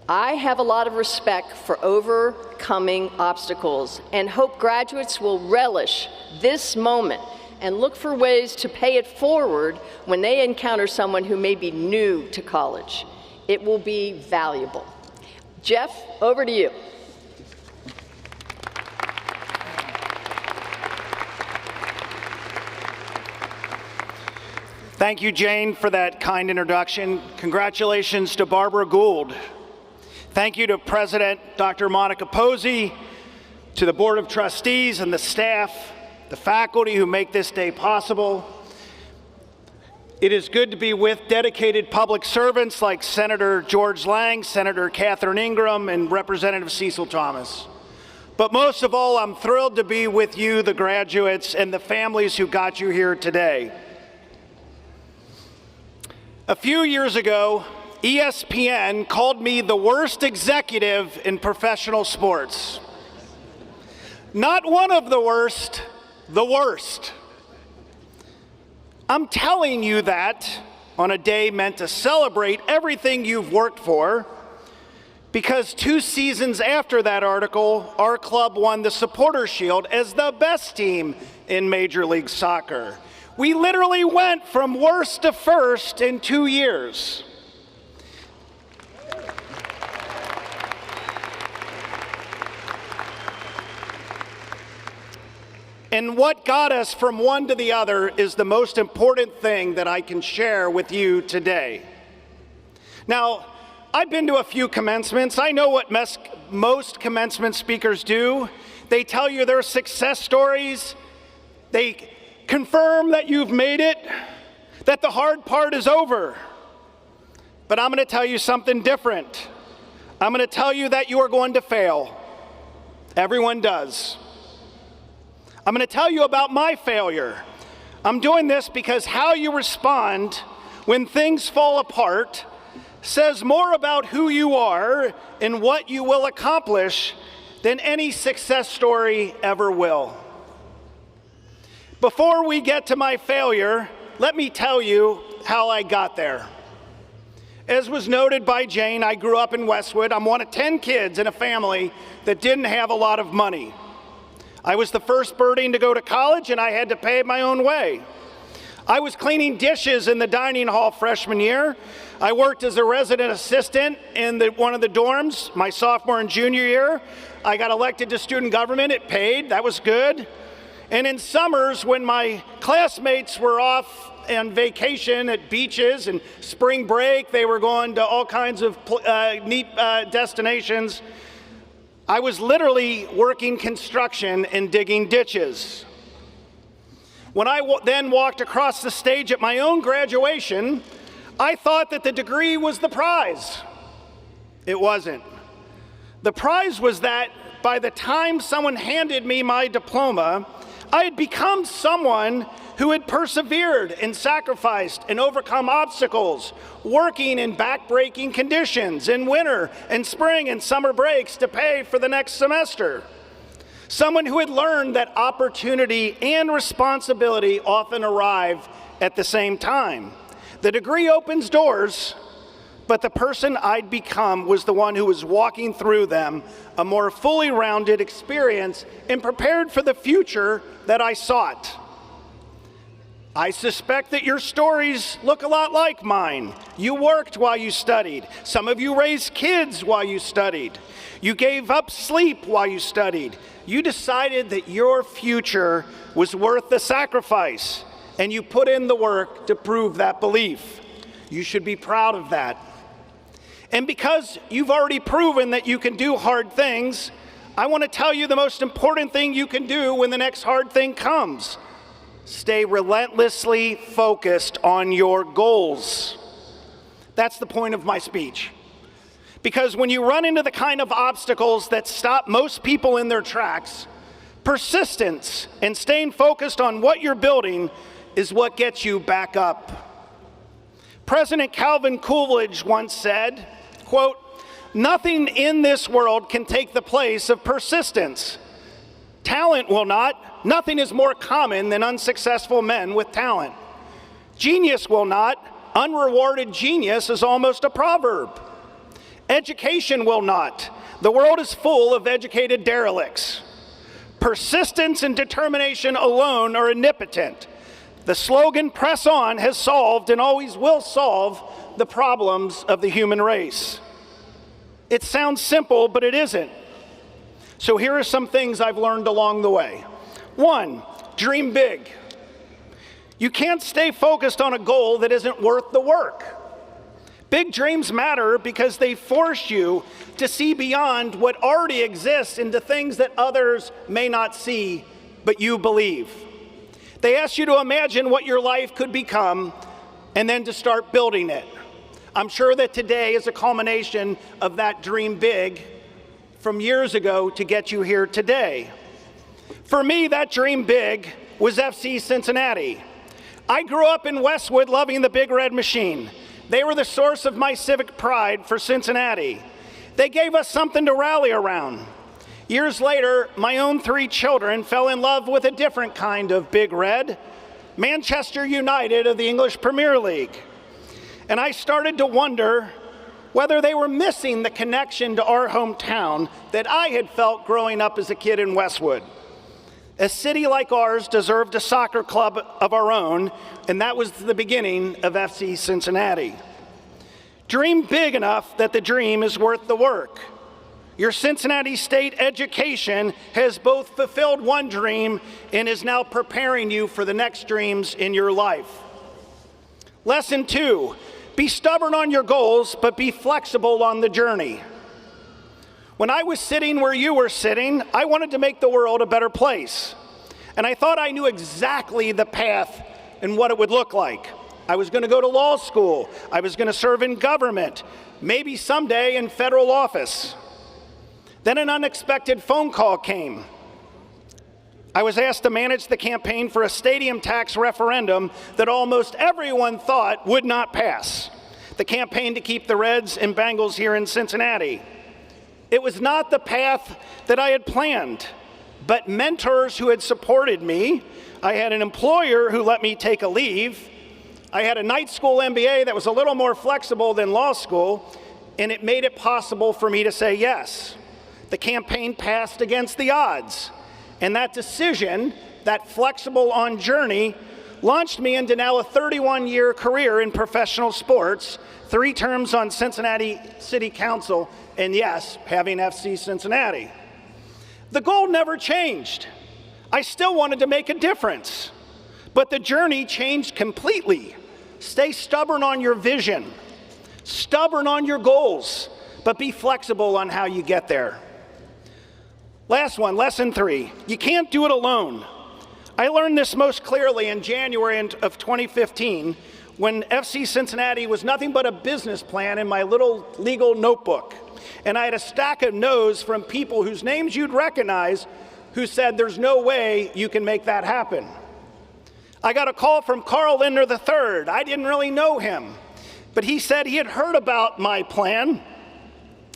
"I have a lot of respect for overcoming obstacles and hope graduates will relish this moment and look for ways to pay it forward when they encounter someone who may be new to college. It will be valuable." Jeff, over to you. Thank you, Jane, for that kind introduction. Congratulations to Barbara Gould. Thank you to President Dr. Monica Posey, to the Board of Trustees and the staff, the faculty who make this day possible. It is good to be with dedicated public servants like Senator George Lang, Senator Catherine Ingram, and Representative Cecil Thomas. But most of all, I'm thrilled to be with you, the graduates, and the families who got you here today. A few years ago, ESPN called me the worst executive in professional sports. Not one of the worst, the worst. I'm telling you that on a day meant to celebrate everything you've worked for, because 2 seasons after that article, our club won the Supporter Shield as the best team in Major League Soccer. We literally went from worst to first in 2 years. And what got us from one to the other is the most important thing that I can share with you today. Now, I've been to a few commencements. I know what most commencement speakers do. They tell you their success stories. They confirm that you've made it, that the hard part is over. But I'm going to tell you something different. I'm going to tell you that you are going to fail. Everyone does. I'm going to tell you about my failure. I'm doing this because how you respond when things fall apart says more about who you are and what you will accomplish than any success story ever will. Before we get to my failure, let me tell you how I got there. As was noted by Jane, I grew up in Westwood. I'm one of 10 kids in a family that didn't have a lot of money. I was the first Birding to go to college, and I had to pay my own way. I was cleaning dishes in the dining hall freshman year. I worked as a resident assistant in one of the dorms my sophomore and junior year. I got elected to student government. It paid. That was good. And in summers, when my classmates were off on vacation at beaches and spring break, they were going to all kinds of neat destinations, I was literally working construction and digging ditches. When I then walked across the stage at my own graduation, I thought that the degree was the prize. It wasn't. The prize was that by the time someone handed me my diploma, I had become someone who had persevered and sacrificed and overcome obstacles, working in back-breaking conditions in winter and spring and summer breaks to pay for the next semester. Someone who had learned that opportunity and responsibility often arrive at the same time. The degree opens doors, but the person I'd become was the one who was walking through them, a more fully rounded experience and prepared for the future that I sought. I suspect that your stories look a lot like mine. You worked while you studied. Some of you raised kids while you studied. You gave up sleep while you studied. You decided that your future was worth the sacrifice, and you put in the work to prove that belief. You should be proud of that. And because you've already proven that you can do hard things, I want to tell you the most important thing you can do when the next hard thing comes. Stay relentlessly focused on your goals. That's the point of my speech. Because when you run into the kind of obstacles that stop most people in their tracks, persistence and staying focused on what you're building is what gets you back up. President Calvin Coolidge once said, quote, "Nothing in this world can take the place of persistence. Talent will not. Nothing is more common than unsuccessful men with talent. Genius will not. Unrewarded genius is almost a proverb. Education will not. The world is full of educated derelicts. Persistence and determination alone are omnipotent. The slogan, 'Press on,' has solved and always will solve the problems of the human race." It sounds simple, but it isn't. So here are some things I've learned along the way. 1, dream big. You can't stay focused on a goal that isn't worth the work. Big dreams matter because they force you to see beyond what already exists into things that others may not see, but you believe. They ask you to imagine what your life could become and then to start building it. I'm sure that today is a culmination of that dream big from years ago to get you here today. For me, that dream big was FC Cincinnati. I grew up in Westwood loving the Big Red Machine. They were the source of my civic pride for Cincinnati. They gave us something to rally around. Years later, my own 3 children fell in love with a different kind of Big Red, Manchester United of the English Premier League. And I started to wonder whether they were missing the connection to our hometown that I had felt growing up as a kid in Westwood. A city like ours deserved a soccer club of our own, and that was the beginning of FC Cincinnati. Dream big enough that the dream is worth the work. Your Cincinnati State education has both fulfilled one dream and is now preparing you for the next dreams in your life. Lesson 2, be stubborn on your goals, but be flexible on the journey. When I was sitting where you were sitting, I wanted to make the world a better place. And I thought I knew exactly the path and what it would look like. I was going to go to law school. I was going to serve in government, maybe someday in federal office. Then an unexpected phone call came. I was asked to manage the campaign for a stadium tax referendum that almost everyone thought would not pass. The campaign to keep the Reds and Bengals here in Cincinnati. It was not the path that I had planned, but mentors who had supported me. I had an employer who let me take a leave. I had a night school MBA that was a little more flexible than law school, and it made it possible for me to say yes. The campaign passed against the odds, and that decision, that flexible on journey, launched me into now a 31-year career in professional sports, 3 terms on Cincinnati City Council, and yes, having FC Cincinnati. The goal never changed. I still wanted to make a difference, but the journey changed completely. Stay stubborn on your vision, stubborn on your goals, but be flexible on how you get there. Last one, lesson 3, you can't do it alone. I learned this most clearly in January of 2015 when FC Cincinnati was nothing but a business plan in my little legal notebook. And I had a stack of no's from people whose names you'd recognize who said, there's no way you can make that happen. I got a call from Carl Lindner III. I didn't really know him, but he said he had heard about my plan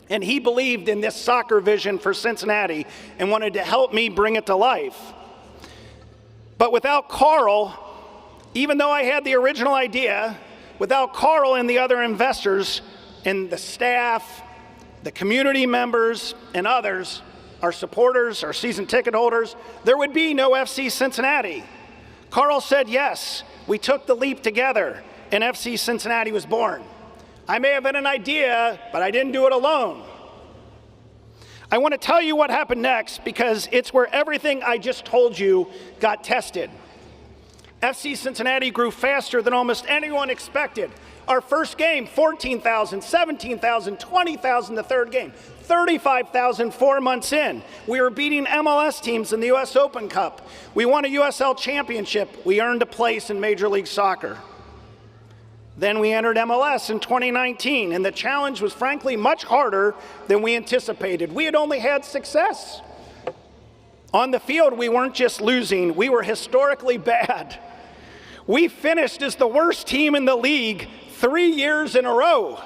and he believed in this soccer vision for Cincinnati and wanted to help me bring it to life. But without Carl, even though I had the original idea, without Carl and the other investors and the staff, the community members and others, our supporters, our season ticket holders, there would be no FC Cincinnati. Carl said yes, we took the leap together, and FC Cincinnati was born. I may have had an idea, but I didn't do it alone. I want to tell you what happened next because it's where everything I just told you got tested. FC Cincinnati grew faster than almost anyone expected. Our first game, 14,000, 17,000, 20,000 the third game, 35,000 4 months in. We were beating MLS teams in the U.S. Open Cup. We won a USL championship. We earned a place in Major League Soccer. Then we entered MLS in 2019, and the challenge was frankly much harder than we anticipated. We had only had success. On the field, we weren't just losing, we were historically bad. We finished as the worst team in the league 3 years in a row.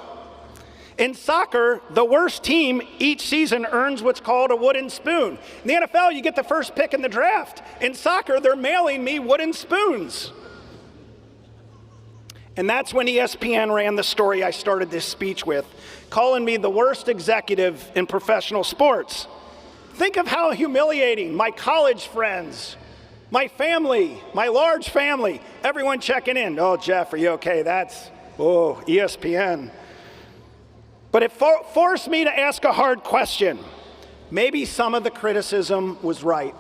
In soccer, the worst team each season earns what's called a wooden spoon. In the NFL, you get the first pick in the draft. In soccer, they're mailing me wooden spoons. And that's when ESPN ran the story I started this speech with, calling me the worst executive in professional sports. Think of how humiliating my college friends, my family, my large family, everyone checking in. Oh, Jeff, are you okay? That's, oh, ESPN. But it forced me to ask a hard question. Maybe some of the criticism was right.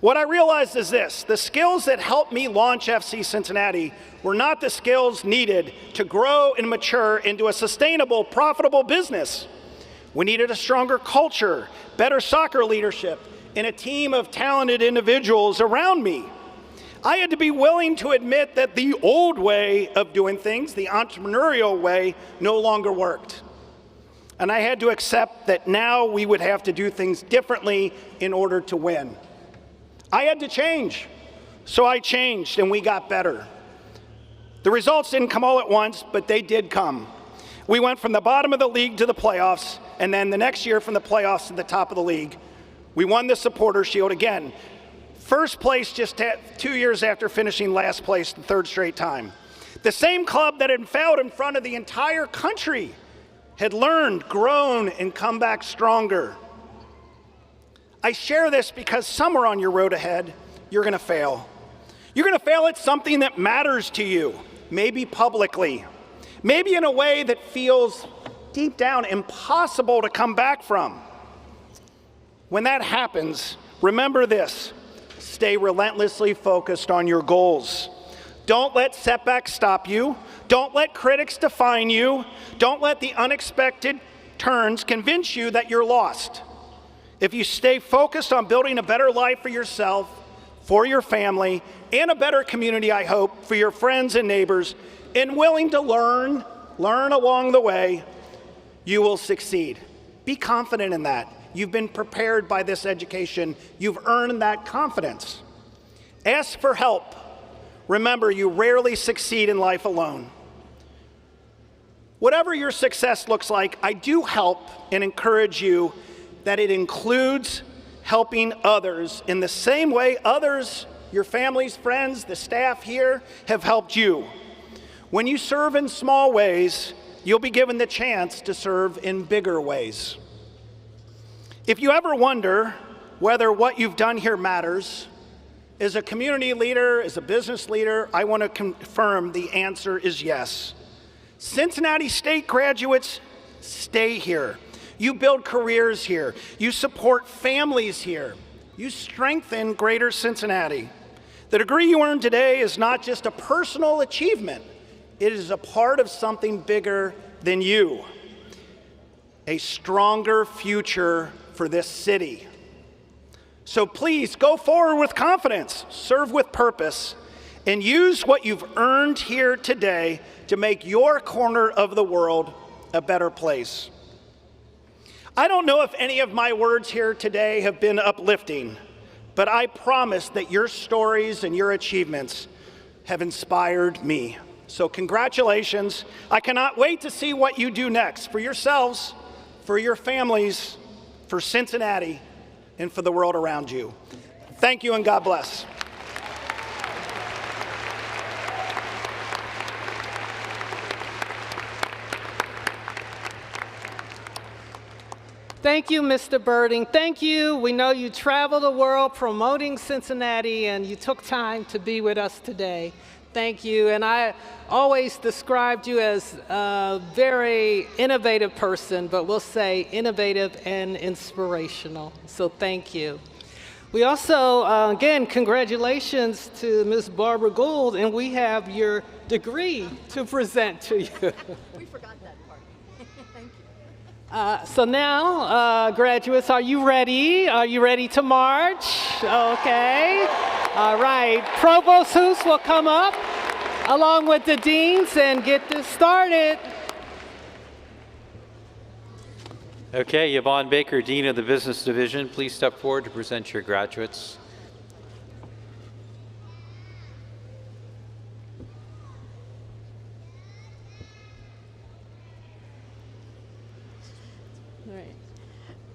What I realized is this: the skills that helped me launch FC Cincinnati were not the skills needed to grow and mature into a sustainable, profitable business. We needed a stronger culture, better soccer leadership, and a team of talented individuals around me. I had to be willing to admit that the old way of doing things, the entrepreneurial way, no longer worked. And I had to accept that now we would have to do things differently in order to win. I had to change, so I changed and we got better. The results didn't come all at once, but they did come. We went from the bottom of the league to the playoffs, and then the next year from the playoffs to the top of the league. We won the Supporter Shield again. First place just 2 years after finishing last place the third straight time. The same club that had failed in front of the entire country had learned, grown, and come back stronger. I share this because somewhere on your road ahead, you're going to fail. You're going to fail at something that matters to you, maybe publicly, maybe in a way that feels deep down impossible to come back from. When that happens, remember this: stay relentlessly focused on your goals. Don't let setbacks stop you. Don't let critics define you. Don't let the unexpected turns convince you that you're lost. If you stay focused on building a better life for yourself, for your family, and a better community, I hope, for your friends and neighbors, and willing to learn along the way, you will succeed. Be confident in that. You've been prepared by this education. You've earned that confidence. Ask for help. Remember, you rarely succeed in life alone. Whatever your success looks like, I do help and encourage you that it includes helping others in the same way others, your families, friends, the staff here, have helped you. When you serve in small ways, you'll be given the chance to serve in bigger ways. If you ever wonder whether what you've done here matters, as a community leader, as a business leader, I want to confirm the answer is yes. Cincinnati State graduates stay here. You build careers here. You support families here. You strengthen Greater Cincinnati. The degree you earn today is not just a personal achievement. It is a part of something bigger than you. A stronger future for this city. So please go forward with confidence, serve with purpose, and use what you've earned here today to make your corner of the world a better place. I don't know if any of my words here today have been uplifting, but I promise that your stories and your achievements have inspired me. So congratulations. I cannot wait to see what you do next for yourselves, for your families, for Cincinnati, and for the world around you. Thank you and God bless. Thank you, Mr. Birding. Thank you. We know you travel the world promoting Cincinnati, and you took time to be with us today. Thank you. And I always described you as a very innovative person, but we'll say innovative and inspirational. So thank you. We also, again, congratulations to Ms. Barbara Gould, and we have your degree to present to you. We forgot that part. Thank you. So now, graduates, are you ready? Are you ready to march? Okay. All right. Provost Hoos will come up along with the deans and get this started. Okay, Yvonne Baker, Dean of the Business Division, please step forward to present your graduates.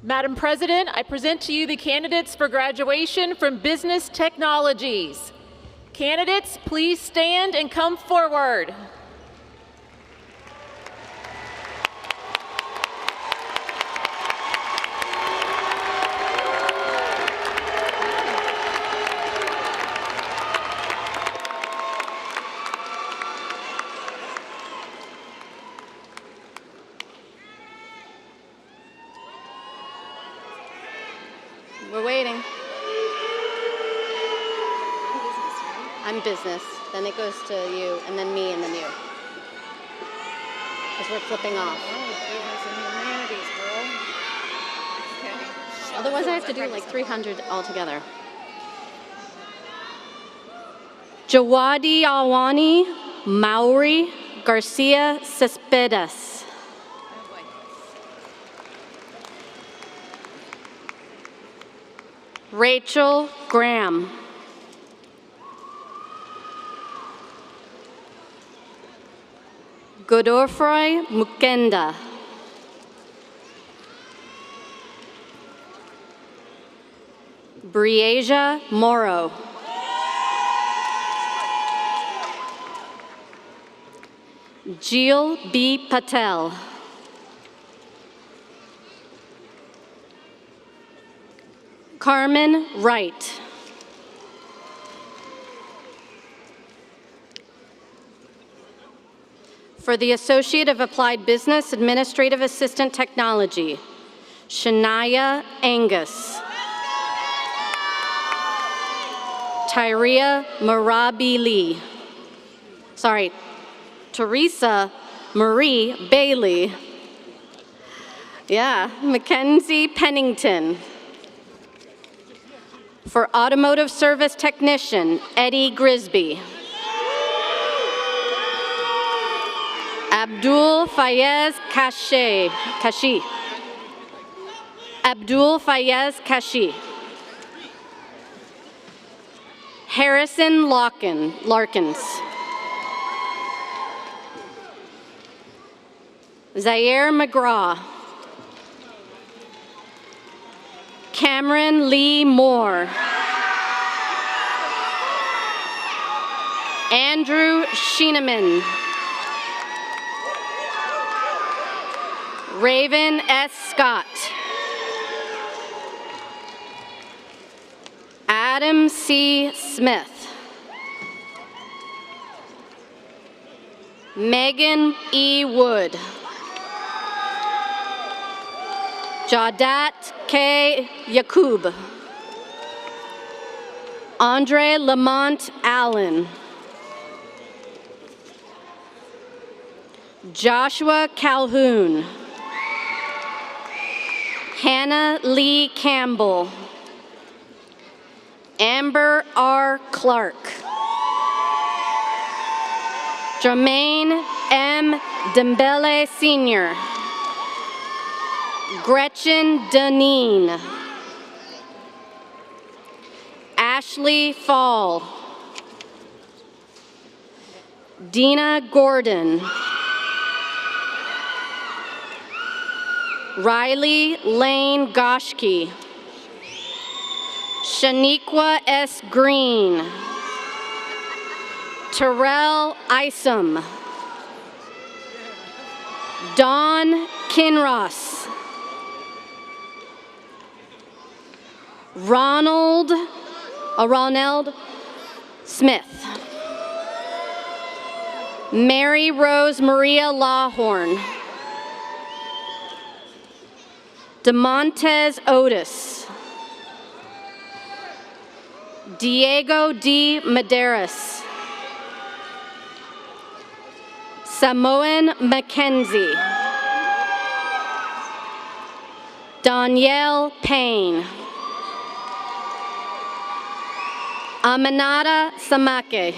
Madam President, I present to you the candidates for graduation from Business Technologies. Candidates, please stand and come forward. We're waiting. I'm business. Then it goes to you, and then me, and then you. Because we're flipping off. Otherwise, I have to do like 300 altogether. Jawadi Alwani, Maori, Garcia Cespedes. Rachel Graham. Godofroy Mukenda. Briasia Morrow. Jill B. Patel. Carmen Wright. For the Associate of Applied Business, Administrative Assistant Technology, Shania Angus. Tyria Marabi Lee. Sorry, Teresa Marie Bailey. Yeah, Mackenzie Pennington. For Automotive Service Technician, Eddie Grisby. Abdul Fayez Kashi. Abdul Fayez Kashi. Harrison Larkins. Zaire McGraw. Cameron Lee Moore. Andrew Schieneman. Raven S. Scott. Adam C. Smith. Megan E. Wood. Jadat K. Yakub. Andre Lamont Allen. Joshua Calhoun. Hannah Lee Campbell. Amber R. Clark. Jermaine M. Dembele Sr. Gretchen Deneen. Ashley Fall. Dina Gordon. Riley Lane Goshke. Shaniqua S. Green. Terrell Isom. Dawn Kinross. Ronald Smith. Mary Rose Maria Lawhorn. DeMontez Otis. Diego D. Medeiros. Samoan McKenzie. Danielle Payne. Aminata Samake.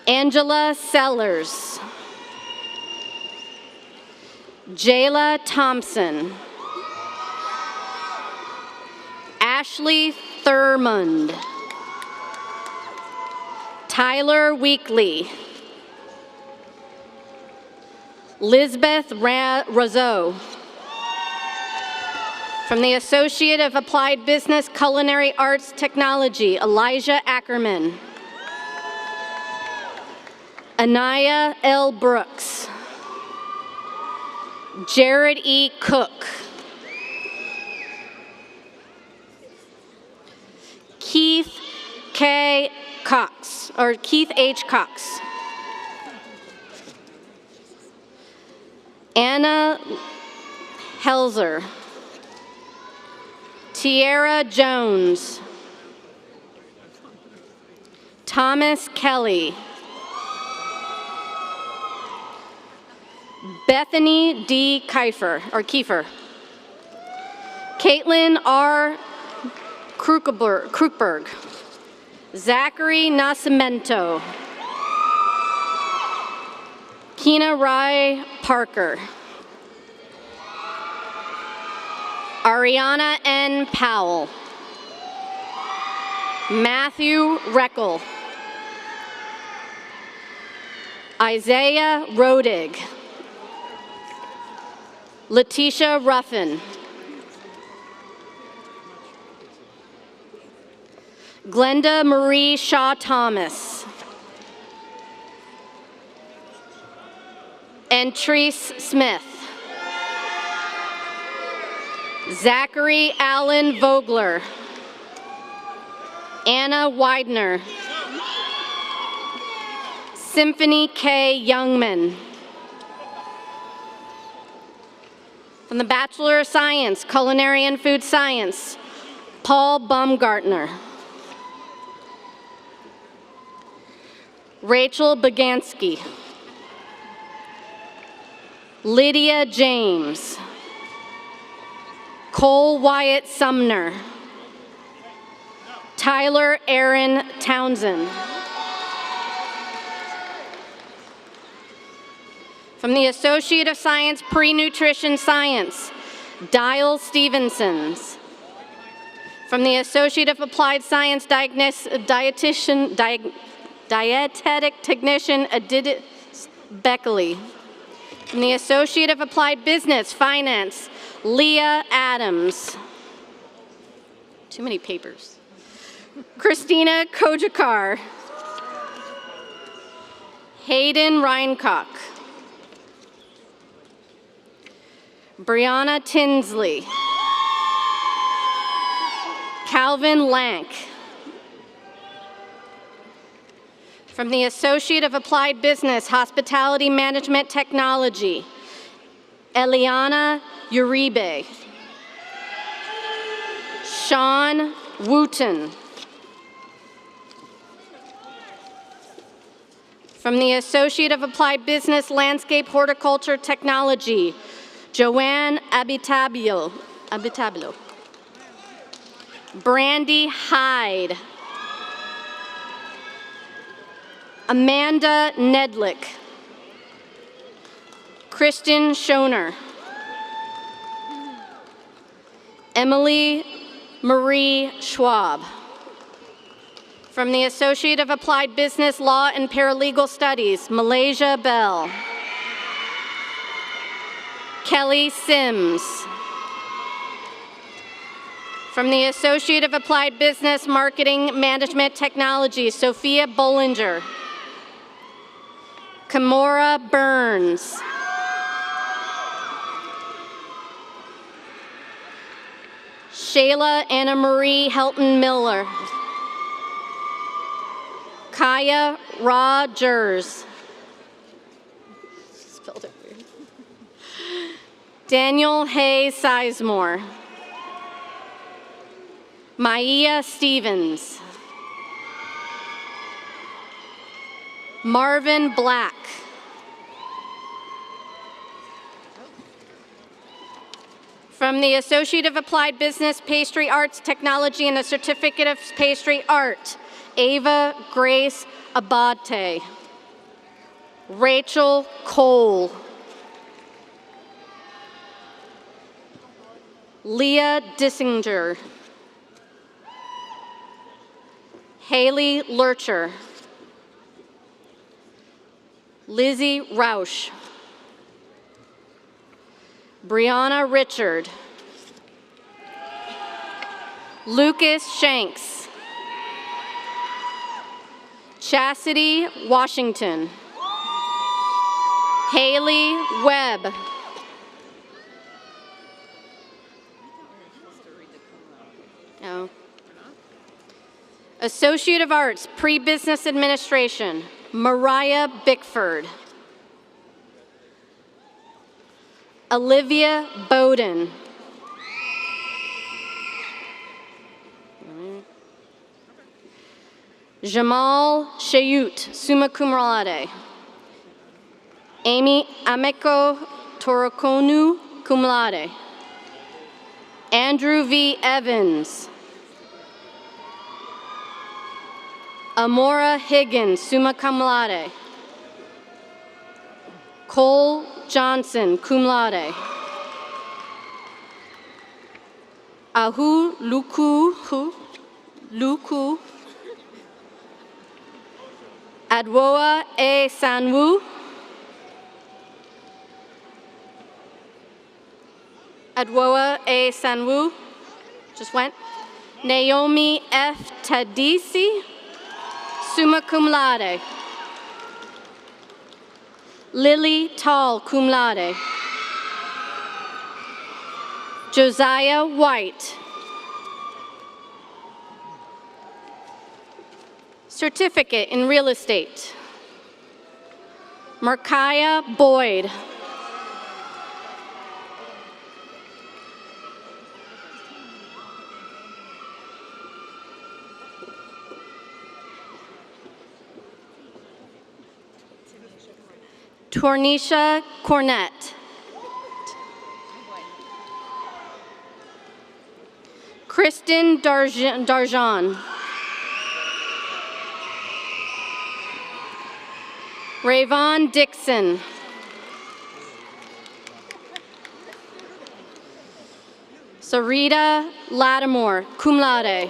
Angela Sellers. Jayla Thompson. Ashley Thurmond. Tyler Weekly. Lisbeth Roseau. From the Associate of Applied Business, Culinary Arts Technology, Elijah Ackerman. Anaya L. Brooks. Jared E. Cook. Keith K. Cox, or Keith H. Cox. Anna Helzer. Tierra Jones. Thomas Kelly. Bethany D. Kiefer. Caitlin R. Krukberg. Zachary Nascimento. Kina Rai Parker. Ariana N. Powell. Matthew Reckel. Isaiah Rodig. Letitia Ruffin. Glenda Marie Shaw Thomas. And Treese Smith. Zachary Allen Vogler. Anna Widener. Symphony K. Youngman. From the Bachelor of Science, Culinary and Food Science, Paul Baumgartner. Rachel Bagansky. Lydia James. Cole Wyatt Sumner. Tyler Aaron Townsend. From the Associate of Science, Pre-Nutrition Science, Dial Stevensons. From the Associate of Applied Science, Dietetic Technician, Adit Beckley. From the Associate of Applied Business, Finance, Leah Adams. Too many papers. Christina Kojakar. Hayden Reinkock. Brianna Tinsley. Calvin Lank. From the Associate of Applied Business, Hospitality Management Technology, Eliana Uribe. Sean Wooten. From the Associate of Applied Business, Landscape Horticulture Technology, Joanne Abitabilo. Brandy Hyde. Amanda Nedlick. Kristen Schoner. Emily Marie Schwab. From the Associate of Applied Business, Law and Paralegal Studies, Malaysia Bell. Kelly Sims. From the Associate of Applied Business, Marketing Management Technology, Sophia Bollinger. Kimora Burns. Shayla Anna Marie Helton Miller. Kaya Rogers. Spelled it weird. Daniel Hay Sizemore. Maya Stevens. Marvin Black. From the Associate of Applied Business, Pastry Arts, Technology, and the Certificate of Pastry Art, Ava Grace Abate. Rachel Cole. Leah Dissinger. Haley Lurcher. Lizzie Rausch. Brianna Richard. Lucas Shanks. Chastity Washington. Haley Webb. No. Associate of Arts, Pre-Business Administration, Mariah Bickford. Olivia Bowden. Jamal Shayut, summa cum laude. Amy Ameko Torokonu, cum laude. Andrew V. Evans. Amora Higgins, summa cum laude. Cole Johnson, cum laude. Ahu Luku. Adwoa A. Sanwu. Adwoa A. Sanwu. Just went. Naomi F. Tadisi, summa cum laude. Lily Tall, cum laude. Josiah White. Certificate in Real Estate. Markiah Boyd. Tornisha Cornett. Kristen Darjan. Rayvon Dixon. Sarita Lattimore, cum laude.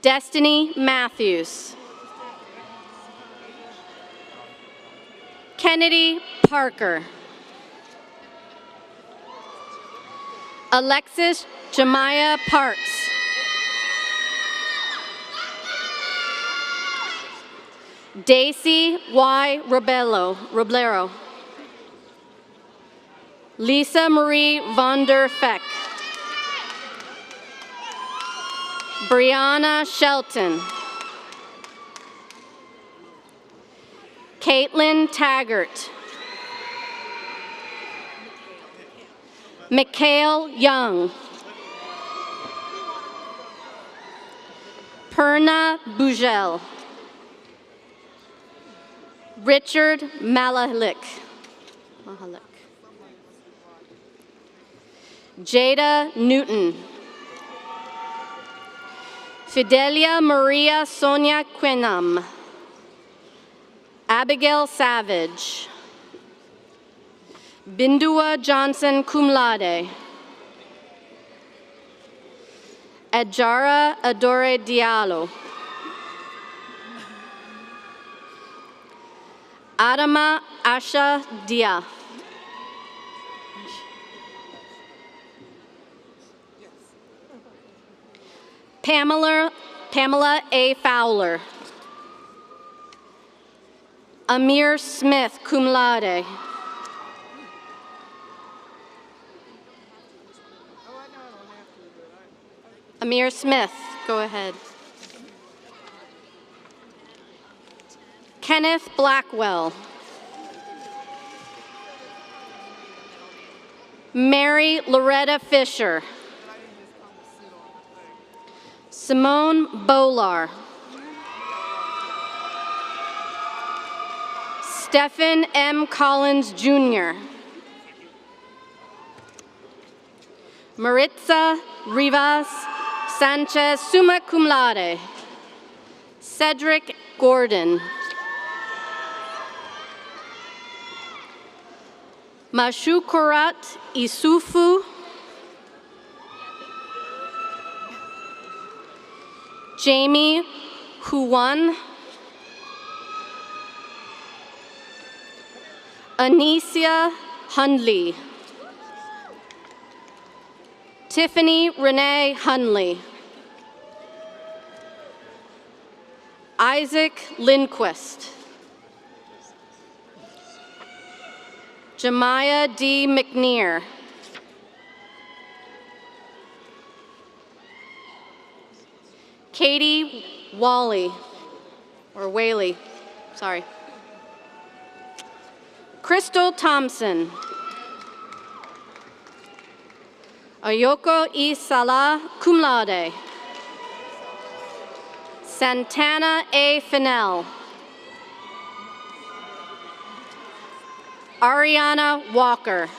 Destiny Matthews. Kennedy Parker. Alexis Jemiah Parks. Daisy Y. Roblero. Lisa Marie von der Feck. Brianna Shelton. Caitlin Taggart. Mikhail Young. Perna Bugel. Richard Malalik. Jada Newton. Fidelia Maria Sonia Quinam. Abigail Savage. Bindua Johnson, cum laude. Adjara Adore Diallo. Adama Asha Dia. Pamela A. Fowler. Amir Smith, cum laude. Amir Smith, go ahead. Kenneth Blackwell. Mary Loretta Fisher. Simone Bolar. Stephen M. Collins, Jr. Maritza Rivas Sanchez, summa cum laude. Cedric Gordon. Mashukurat Isufu. Jamie Huan. Anicia Hundley. Tiffany Renee Hunley. Isaac Lindquist. Jemiah D. McNear. Katie Whaley, or Whaley, sorry. Crystal Thompson. Ayoko E. Salah, cum laude. Santana A. Fennell. Ariana Walker.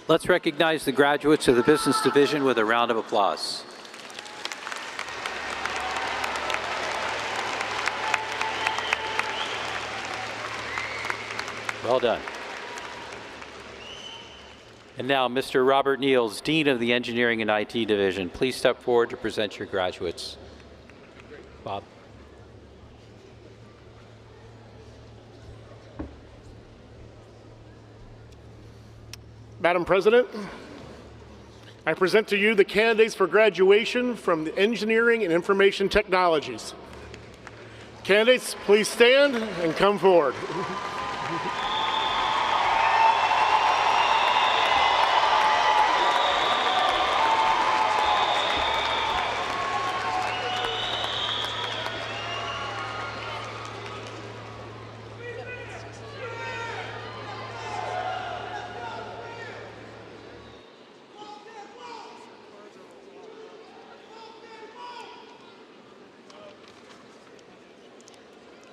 Let's recognize the graduates of the Business Division with a round of applause. Well done. And now, Mr. Robert Niels, Dean of the Engineering and IT Division. Please step forward to present your graduates. Bob. Madam President, I present to you the candidates for graduation from the Engineering and Information Technologies. Candidates, please stand and come forward.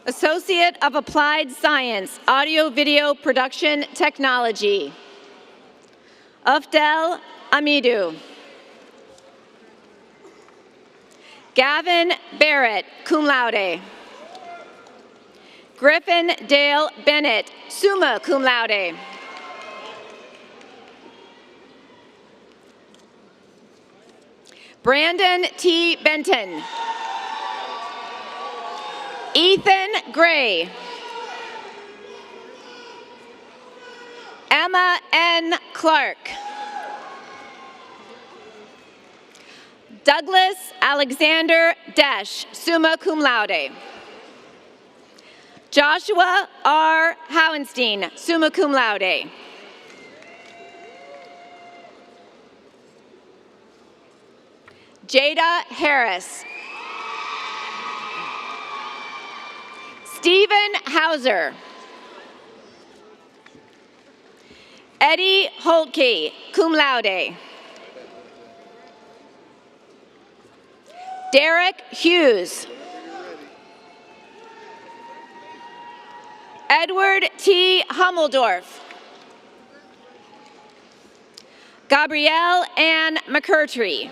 Associate of Applied Science, Audio-Video Production Technology. Ufdel Amidou. Gavin Barrett, cum laude. Griffin Dale Bennett, summa cum laude. Brandon T. Benton. Ethan Gray. Emma N. Clark. Douglas Alexander Desch, summa cum laude. Joshua R. Howenstein, summa cum laude. Jada Harris. Stephen Hauser. Eddie Holtke, cum laude. Derek Hughes. Edward T. Hummeldorf. Gabrielle Ann McCurtry.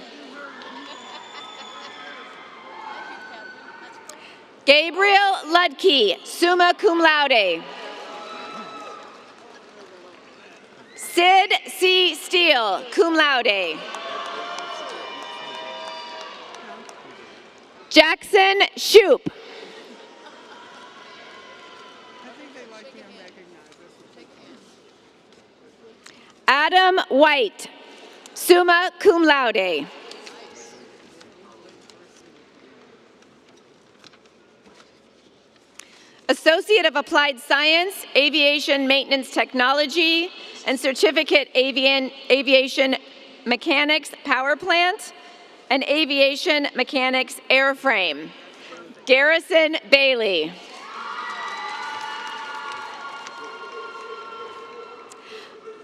Gabriel Ludke, summa cum laude. Sid C. Steele, cum laude. Jackson Shoup. Adam White, summa cum laude. Associate of Applied Science, Aviation Maintenance Technology, and Certificate Aviation Mechanics Power Plant, and Aviation Mechanics Airframe, Garrison Bailey.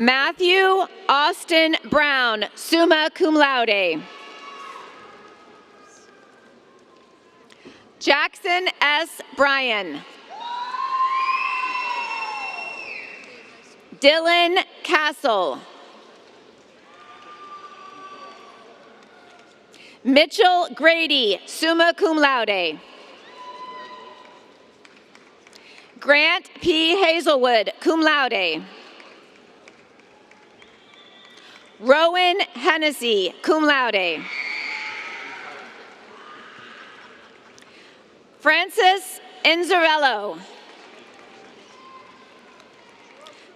Matthew Austin Brown, summa cum laude. Jackson S. Bryan. Dylan Castle. Mitchell Grady, summa cum laude. Grant P. Hazelwood, cum laude. Rowan Hennessy, cum laude. Francis Inzarello.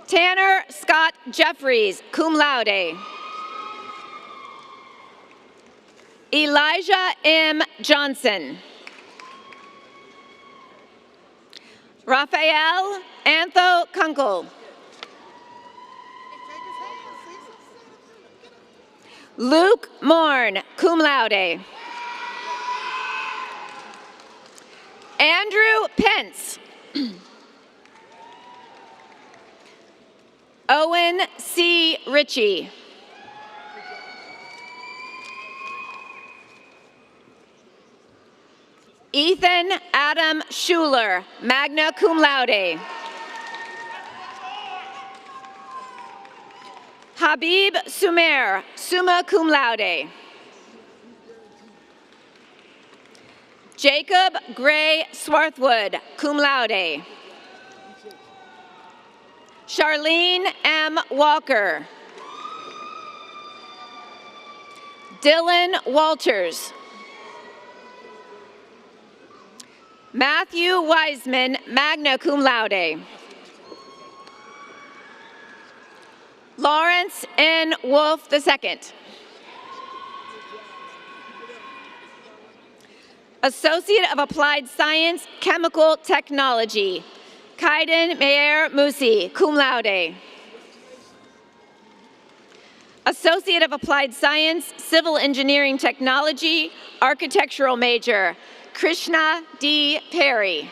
Tanner Scott Jeffries, cum laude. Elijah M. Johnson. Raphael Antho Kunkel. Luke Morn, cum laude. Andrew Pence. Owen C. Ritchie. Ethan Adam Schuler, magna cum laude. Habib Sumer, summa cum laude. Jacob Gray Swarthwood, cum laude. Charlene M. Walker. Dylan Walters. Matthew Wiseman, magna cum laude. Lawrence N. Wolf II. Associate of Applied Science, Chemical Technology, Kaiden Meir Musi, cum laude. Associate of Applied Science, Civil Engineering Technology, Architectural major, Krishna D. Perry.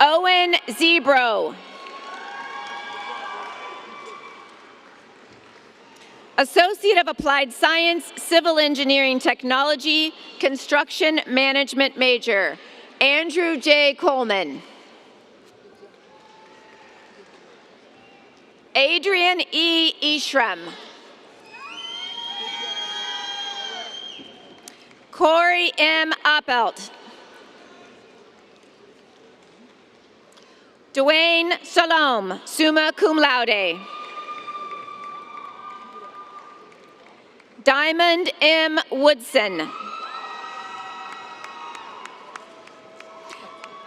Owen Zebro. Associate of Applied Science, Civil Engineering Technology, Construction Management major, Andrew J. Coleman. Adrian E. Ishram. Corey M. Appelt. Dwayne Salome, summa cum laude. Diamond M. Woodson.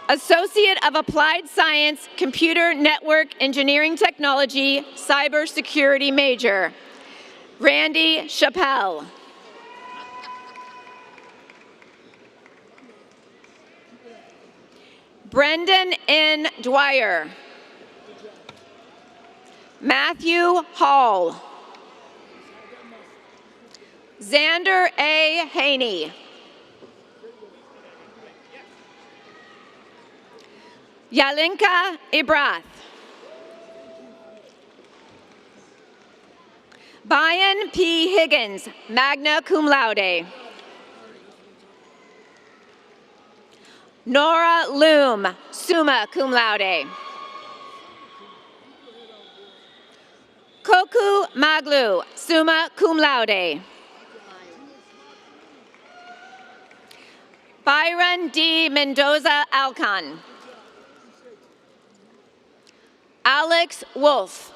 Associate of Applied Science, Computer Network Engineering Technology, Cybersecurity major, Randy Chappelle. Brendan N. Dwyer. Matthew Hall. Xander A. Haney. Yalinka Ibrath. Bayan P. Higgins, magna cum laude. Nora Loom, summa cum laude. Koku Maglu, summa cum laude. Byron D. Mendoza Alcon. Alex Wolf.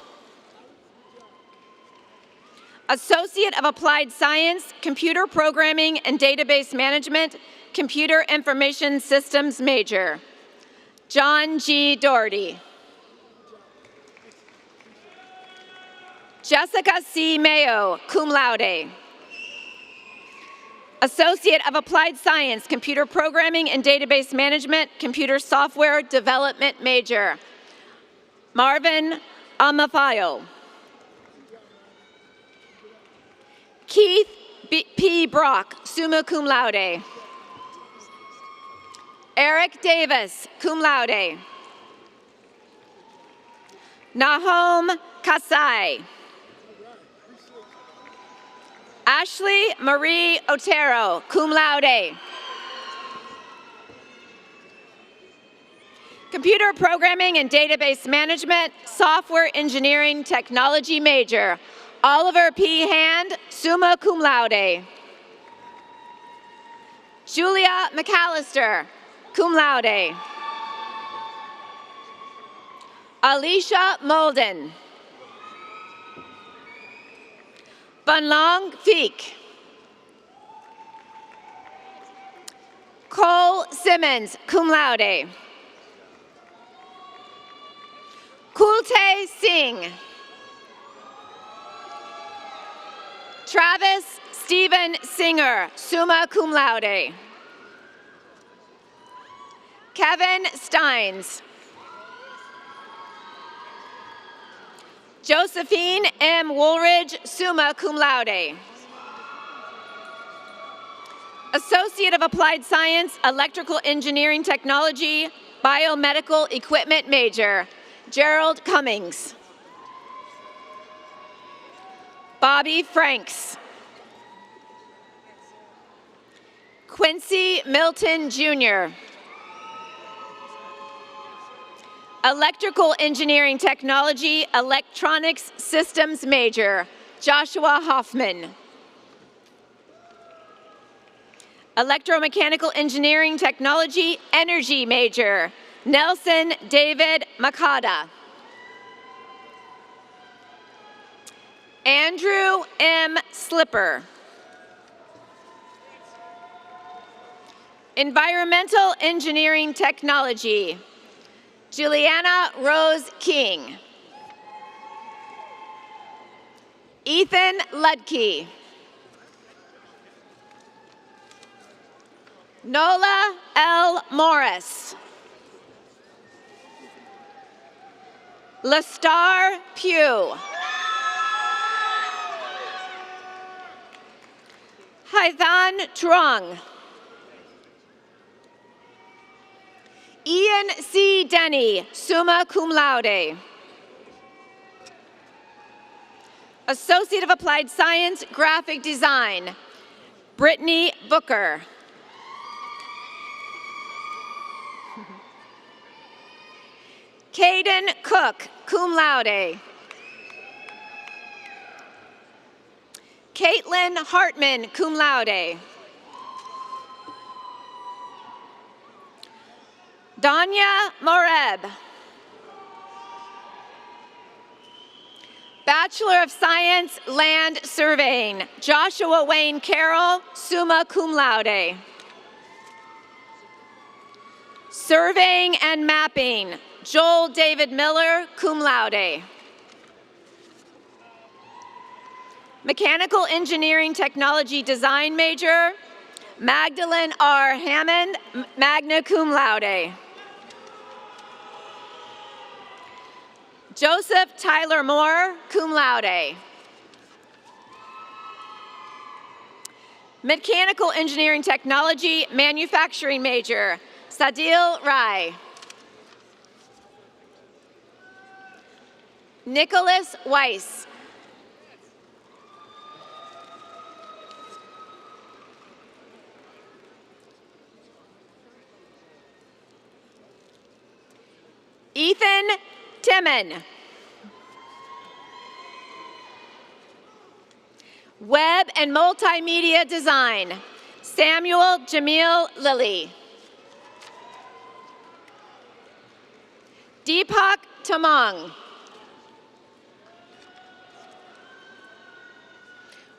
Associate of Applied Science, Computer Programming and Database Management, Computer Information Systems major, John G. Doherty. Jessica C. Mayo, cum laude. Associate of Applied Science, Computer Programming and Database Management, Computer Software Development major, Marvin Amafayo. Keith P. Brock, summa cum laude. Eric Davis, cum laude. Nahom Kasai. Ashley Marie Otero, cum laude. Computer Programming and Database Management, Software Engineering Technology major, Oliver P. Hand, summa cum laude. Julia McAllister, cum laude. Alicia Molden. Bunlong Feek. Cole Simmons, cum laude. Kulte Singh. Travis Stephen Singer, summa cum laude. Kevin Steins. Josephine M. Woolridge, summa cum laude. Associate of Applied Science, Electrical Engineering Technology, Biomedical Equipment major, Gerald Cummings. Bobby Franks. Quincy Milton Jr. Electrical Engineering Technology, Electronics Systems major, Joshua Hoffman. Electromechanical Engineering Technology, Energy major, Nelson David Makata. Andrew M. Slipper. Environmental Engineering Technology, Juliana Rose King. Ethan Ludke. Nola L. Morris. Lestar Pugh. Haithan Trung. Ian C. Denny, summa cum laude. Associate of Applied Science, Graphic Design, Brittany Booker. Caden Cook, cum laude. Caitlin Hartman, cum laude. Danya Moreb. Bachelor of Science, Land Surveying, Joshua Wayne Carroll, summa cum laude. Surveying and Mapping, Joel David Miller, cum laude. Mechanical Engineering Technology Design major, Magdalene R. Hammond, magna cum laude. Joseph Tyler Moore, cum laude. Mechanical Engineering Technology, Manufacturing major, Sadil Rai. Nicholas Weiss. Ethan Timon. Web and Multimedia Design, Samuel Jamil Lilly. Deepak Tamang.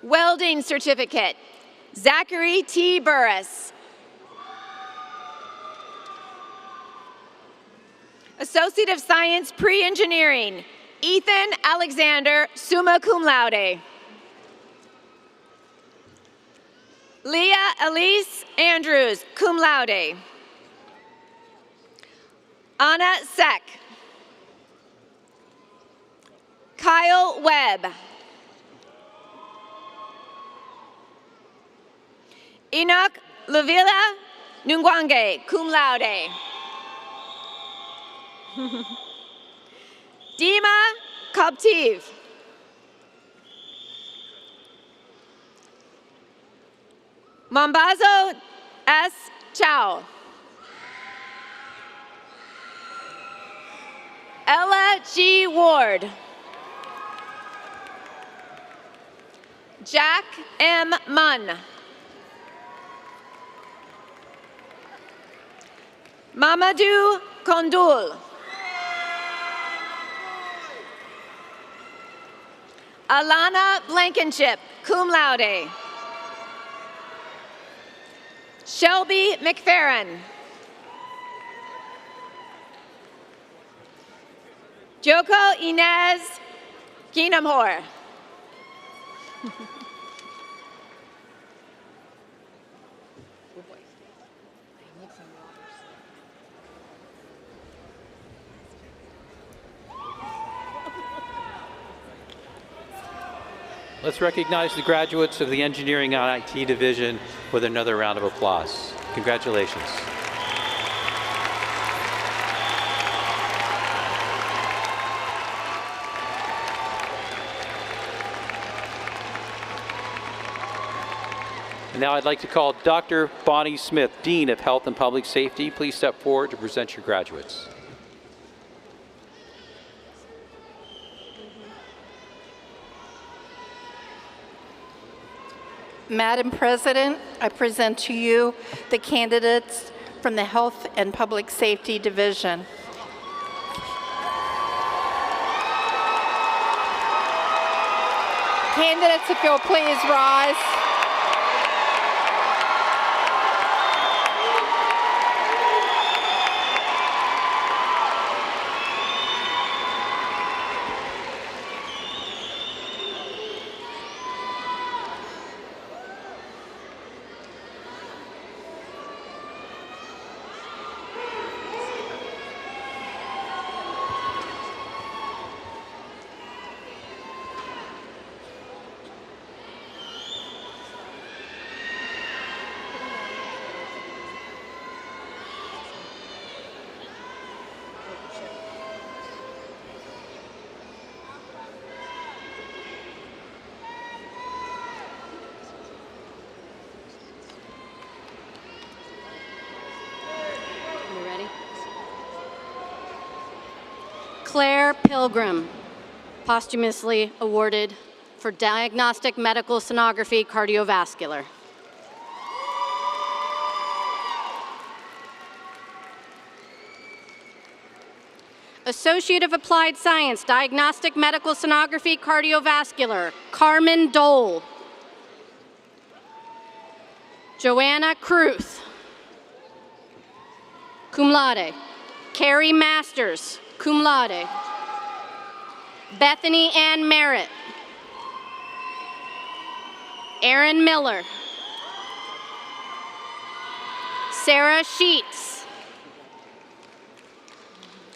Welding Certificate, Zachary T. Burris. Associate of Science, Pre-Engineering, Ethan Alexander, summa cum laude. Leah Elise Andrews, cum laude. Anna Seck. Kyle Webb. Enoch Lavilla Nungwange, cum laude. Dima Koptiv. Mombazo S. Chow. Ella G. Ward. Jack M. Munn. Mamadou Kondul. Alana Blankenship, cum laude. Shelby McFerrin. Joko Inez Ginamhor. Let's recognize the graduates of the Engineering and IT Division with another round of applause. Congratulations. And now I'd like to call Dr. Bonnie Smith, Dean of Health and Public Safety. Please step forward to present your graduates. Madam President, I present to you the candidates from the Health and Public Safety Division. Candidates, if you'll please rise. Claire Pilgrim, posthumously awarded for Diagnostic Medical Sonography Cardiovascular. Associate of Applied Science, Diagnostic Medical Sonography Cardiovascular, Carmen Dole. Joanna Kruth, cum laude. Carrie Masters, cum laude. Bethany Ann Merritt. Erin Miller. Sarah Sheets.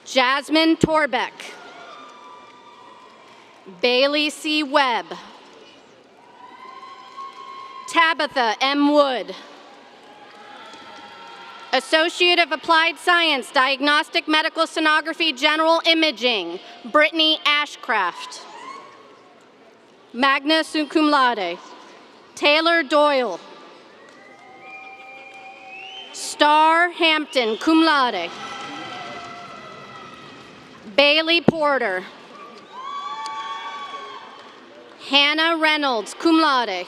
Jasmine Torbeck. Bailey C. Webb. Tabitha M. Wood. Associate of Applied Science, Diagnostic Medical Sonography General Imaging, Brittany Ashcraft. Magna cum laude. Taylor Doyle. Star Hampton, cum laude. Bailey Porter. Hannah Reynolds, cum laude.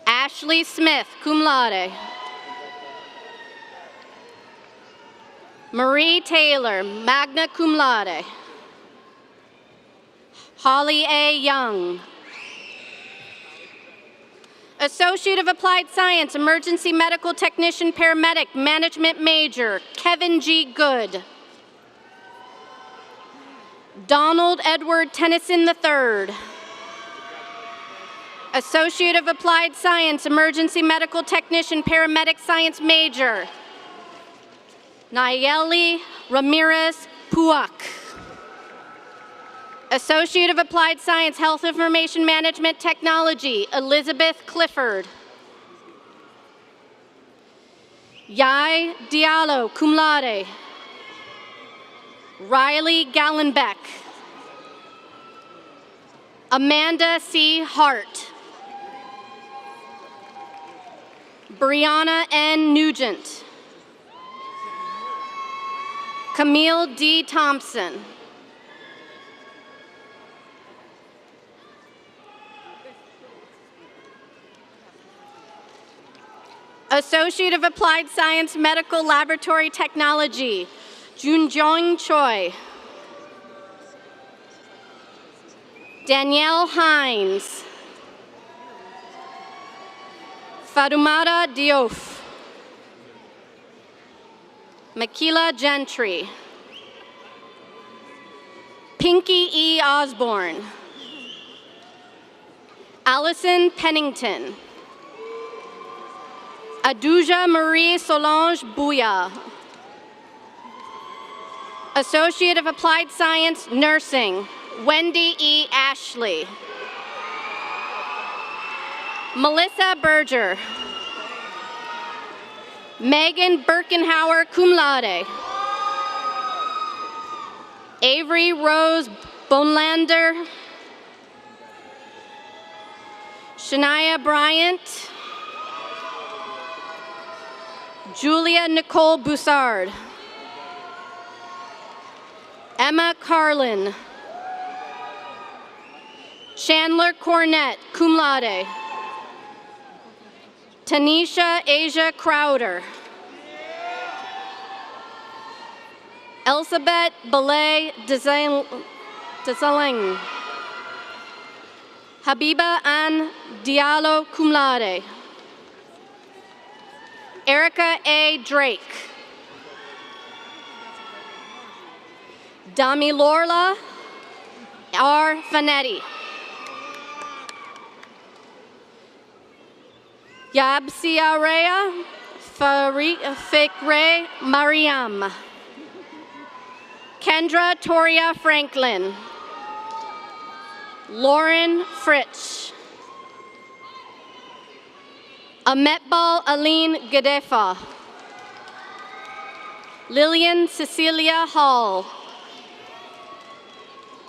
Ashley Smith, cum laude. Marie Taylor, magna cum laude. Holly A. Young. Associate of Applied Science, Emergency Medical Technician Paramedic, Management Major, Kevin G. Good. Donald Edward Tennyson III. Associate of Applied Science, Emergency Medical Technician, Paramedic Science Major, Nayeli Ramirez Puak. Associate of Applied Science, Health Information Management Technology, Elizabeth Clifford. Yai Diallo, cum laude. Riley Gallenbeck. Amanda C. Hart. Brianna N. Nugent. Camille D. Thompson. Associate of Applied Science Medical Laboratory Technology, Junjong Choi. Danielle Hines. Fatoumata Diouf. Makila Gentry. Pinky E. Osborne. Allison Pennington. Aduja Marie Solange Bouya. Associate of Applied Science Nursing, Wendy E. Ashley. Melissa Berger. Megan Birkenhauer, cum laude. Avery Rose Bonlander. Shania Bryant. Julia Nicole Boussard. Emma Carlin. Chandler Cornett, cum laude. Tanisha Asia Crowder. Elizabeth Belay Desalegn. Habiba Ann Diallo, cum laude. Erica A. Drake. Dami Lorla R. Fanetti. Yabsiarea Fikre Mariam. Kendra Toria Franklin. Lauren Fritsch. Ametbal Aline Gadefa. Lillian Cecilia Hall.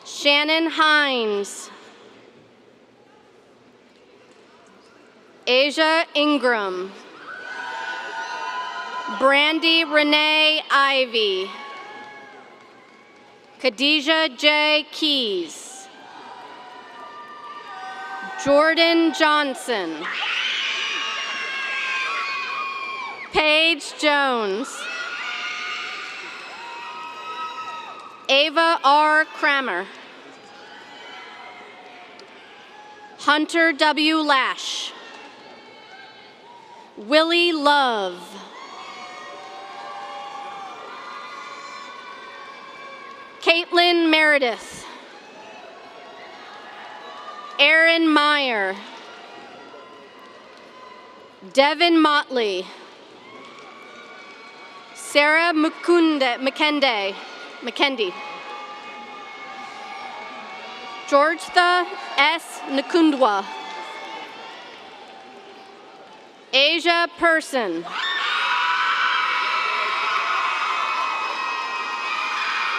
Shannon Hines. Asia Ingram. Brandy Renee Ivy. Khadijah J. Keys. Jordan Johnson. Paige Jones. Ava R. Kramer. Hunter W. Lash. Willie Love. Caitlin Meredith. Aaron Meyer. Devin Motley. Sarah McKendy. Georgetha S. Nakundwa. Asia Person.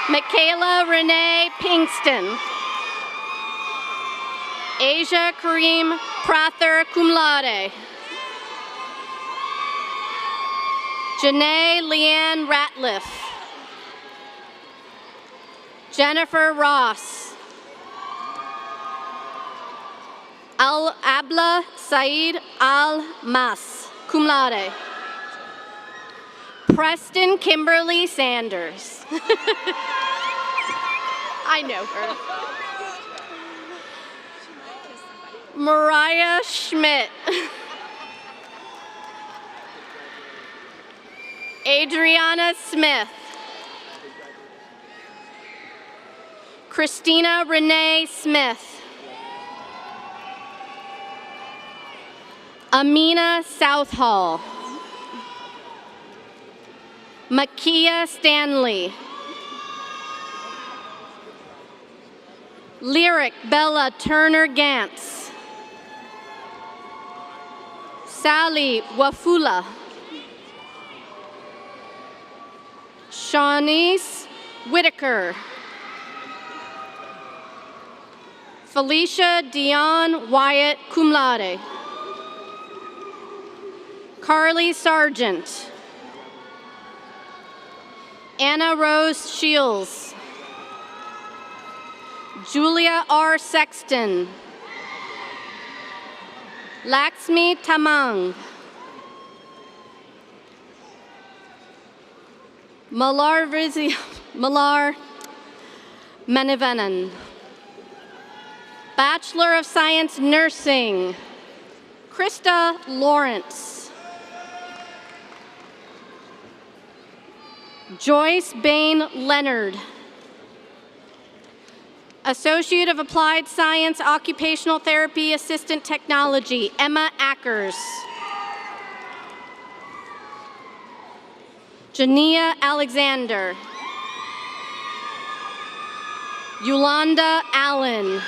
Michaela Renee Pinkston. Asia Kareem Prather, cum laude. Janae Leanne Ratliff. Jennifer Ross. Abla Saeed Al-Mas, cum laude. Preston Kimberly Sanders. I know her. Mariah Schmidt. Adriana Smith. Christina Renee Smith. Amina Southall. Makia Stanley. Lyric Bella Turner Gantz. Sally Wafula. Shawnice Whitaker. Felicia Dion Wyatt, cum laude. Carly Sargent. Anna Rose Shields. Julia R. Sexton. Laxmi Tamang. Malar Manivanan. Bachelor of Science Nursing, Krista Lawrence. Joyce Bain Leonard. Associate of Applied Science Occupational Therapy Assistant Technology, Emma Ackers. Jania Alexander. Yolanda Allen.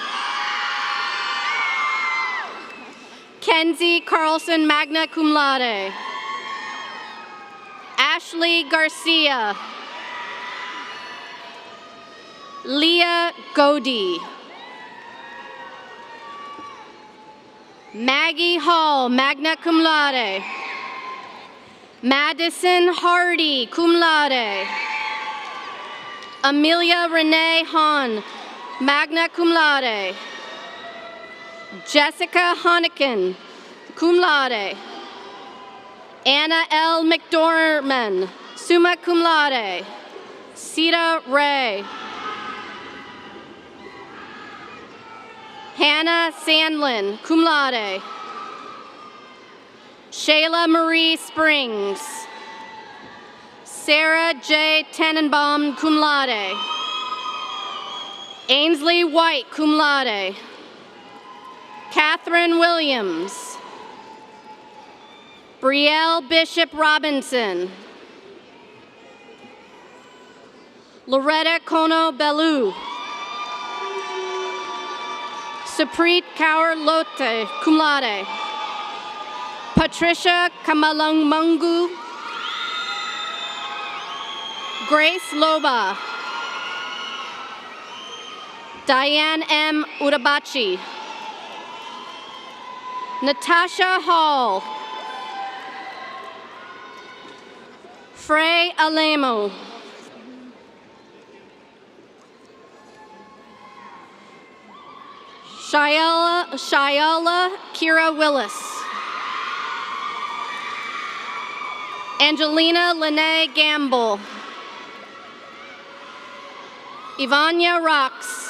Kenzie Carlson, magna cum laude. Ashley Garcia. Leah Godey. Maggie Hall, magna cum laude. Madison Hardy, cum laude. Amelia Renee Hahn, magna cum laude. Jessica Honiken, cum laude. Anna L. McDorman, summa cum laude. Sita Ray. Hannah Sandlin, cum laude. Shayla Marie Springs. Sarah J. Tenenbaum, cum laude. Ainsley White, cum laude. Catherine Williams. Brielle Bishop Robinson. Loretta Kono Bellew. Supreet Kaur Lote, cum laude. Patricia Kamalungmungu. Grace Loba. Diane M. Urabachi. Natasha Hall. Frey Alemo. Shayala Kira Willis. Angelina Lene Gamble. Ivania Rox.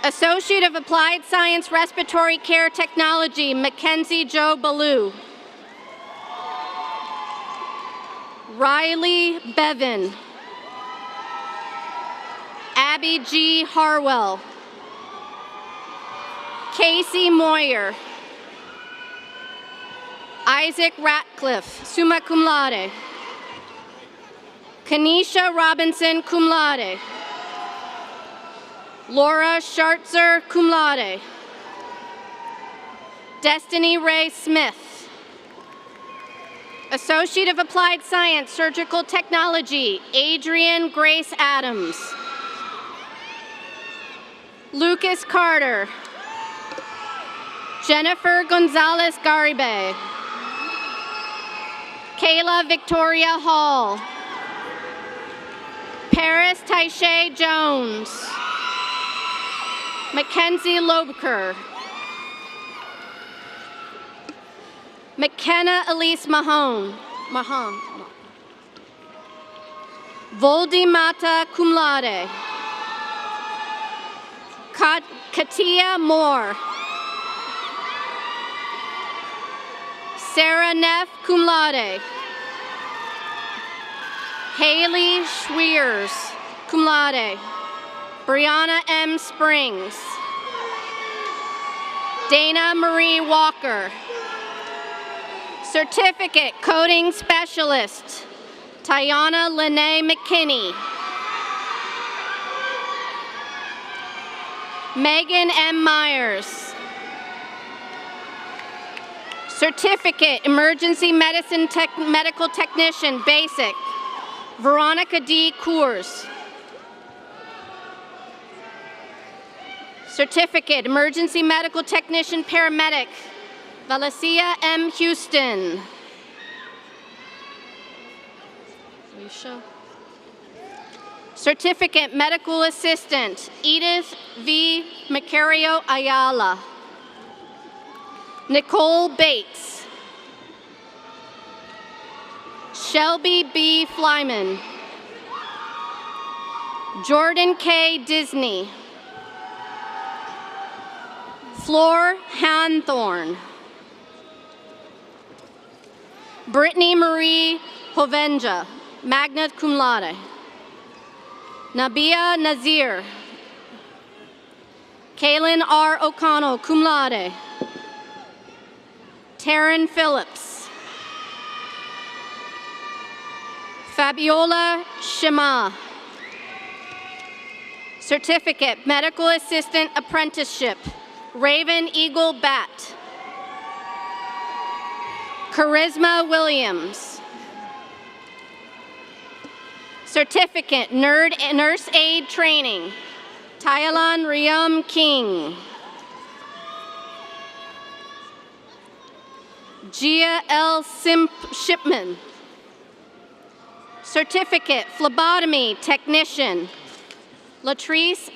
Associate of Applied Science Respiratory Care Technology, Mackenzie Jo Ballou. Riley Bevan. Abby G. Harwell. Casey Moyer. Isaac Ratcliffe, summa cum laude. Kanisha Robinson, cum laude. Laura Schartzer, cum laude. Destiny Ray Smith. Associate of Applied Science, Surgical Technology, Adrian Grace Adams. Lucas Carter. Jennifer Gonzalez Garibe. Kayla Victoria Hall. Paris Taishay Jones. Mackenzie Lobeker. McKenna Elise Mahone. Voldy Mata cum laude. Katia Moore. Sarah Neff, cum laude. Haley Schweers, cum laude. Brianna M. Springs. Dana Marie Walker. Certificate, Coding Specialist, Tiana Lene McKinney. Megan M. Myers. Certificate, Emergency Medicine Medical Technician, Basic, Veronica D. Coors. Certificate, Emergency Medical Technician, Paramedic, Valencia M. Houston. Alicia. Certificate, Medical Assistant, Edith V. Macario Ayala. Nicole Bates. Shelby B. Flyman. Jordan K. Disney. Flor Hanthorn. Brittany Marie Hovenja, magna cum laude. Nabia Nazir. Kaylin R. O'Connell, cum laude. Taryn Phillips. Fabiola Shema. Certificate, Medical Assistant Apprenticeship, Raven Eagle Bat. Charisma Williams. Certificate, Nurse Aid Training, Thailand Riam King. Gia L. Shipman. Certificate, Phlebotomy Technician, Latrice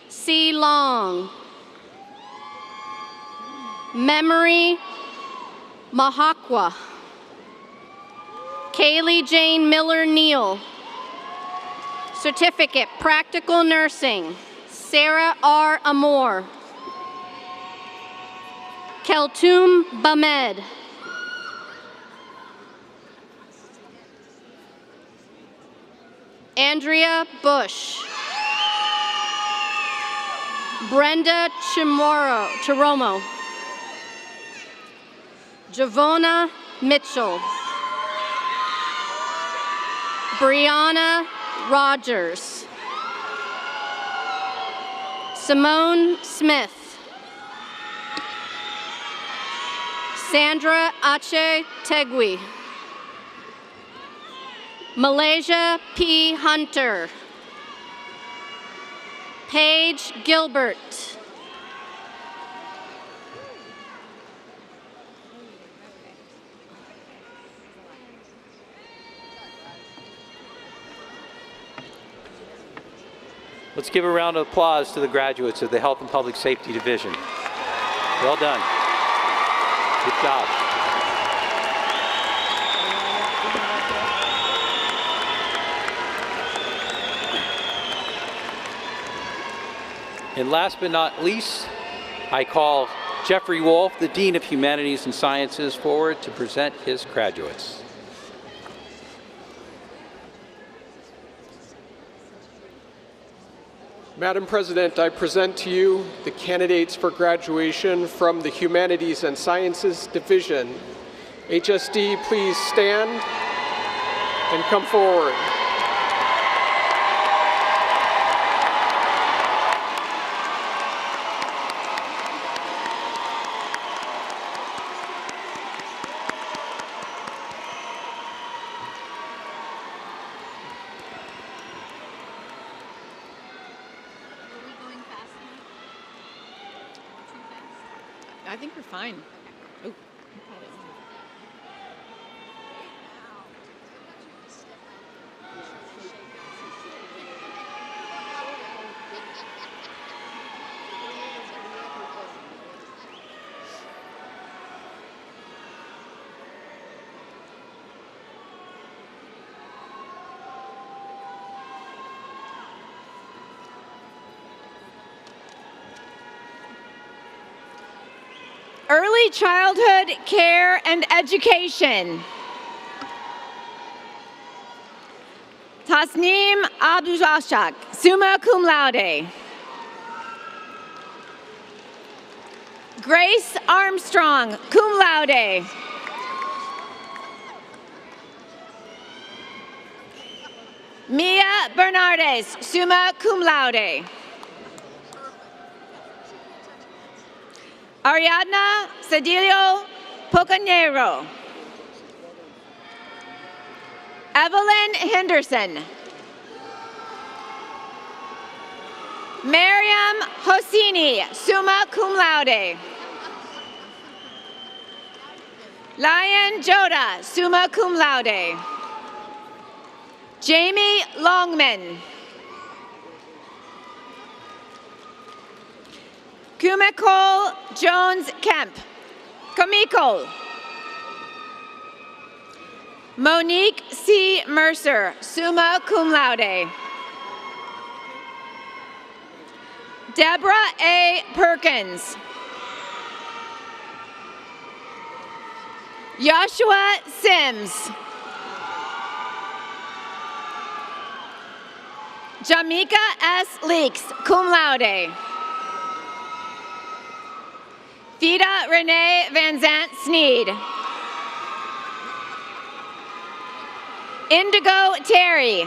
C. Long. Memory Mahakwa. Kaylee Jane Miller-Neal. Certificate, Practical Nursing, Sarah R. Amor. Keltoum Bamed. Andrea Bush. Brenda Chiromo. Javona Mitchell. Brianna Rogers. Simone Smith. Sandra Ache Tegui. Malaysia P. Hunter. Paige Gilbert. Let's give a round of applause to the graduates of the Health and Public Safety Division. Well done. Good job. And last but not least, I call Jeffrey Wolf, the Dean of Humanities and Sciences, forward to present his graduates. Madam President, I present to you the candidates for graduation from the Humanities and Sciences Division. HSD, please stand and come forward. I think we're fine. Oh. Early Childhood Care and Education. Tasneem Abdulrashak, summa cum laude. Grace Armstrong, cum laude. Mia Bernardes, summa cum laude. Ariadna Cedillo Pocanero. Evelyn Henderson. Miriam Hosseini, summa cum laude. Lion Joda, summa cum laude. Jamie Longman. Kumiko Jones Kemp. Komiko. Monique C. Mercer, summa cum laude. Deborah A. Perkins. Joshua Sims. Jamaica S. Leaks, cum laude. Vida Renee Van Zant Sneed. Indigo Terry.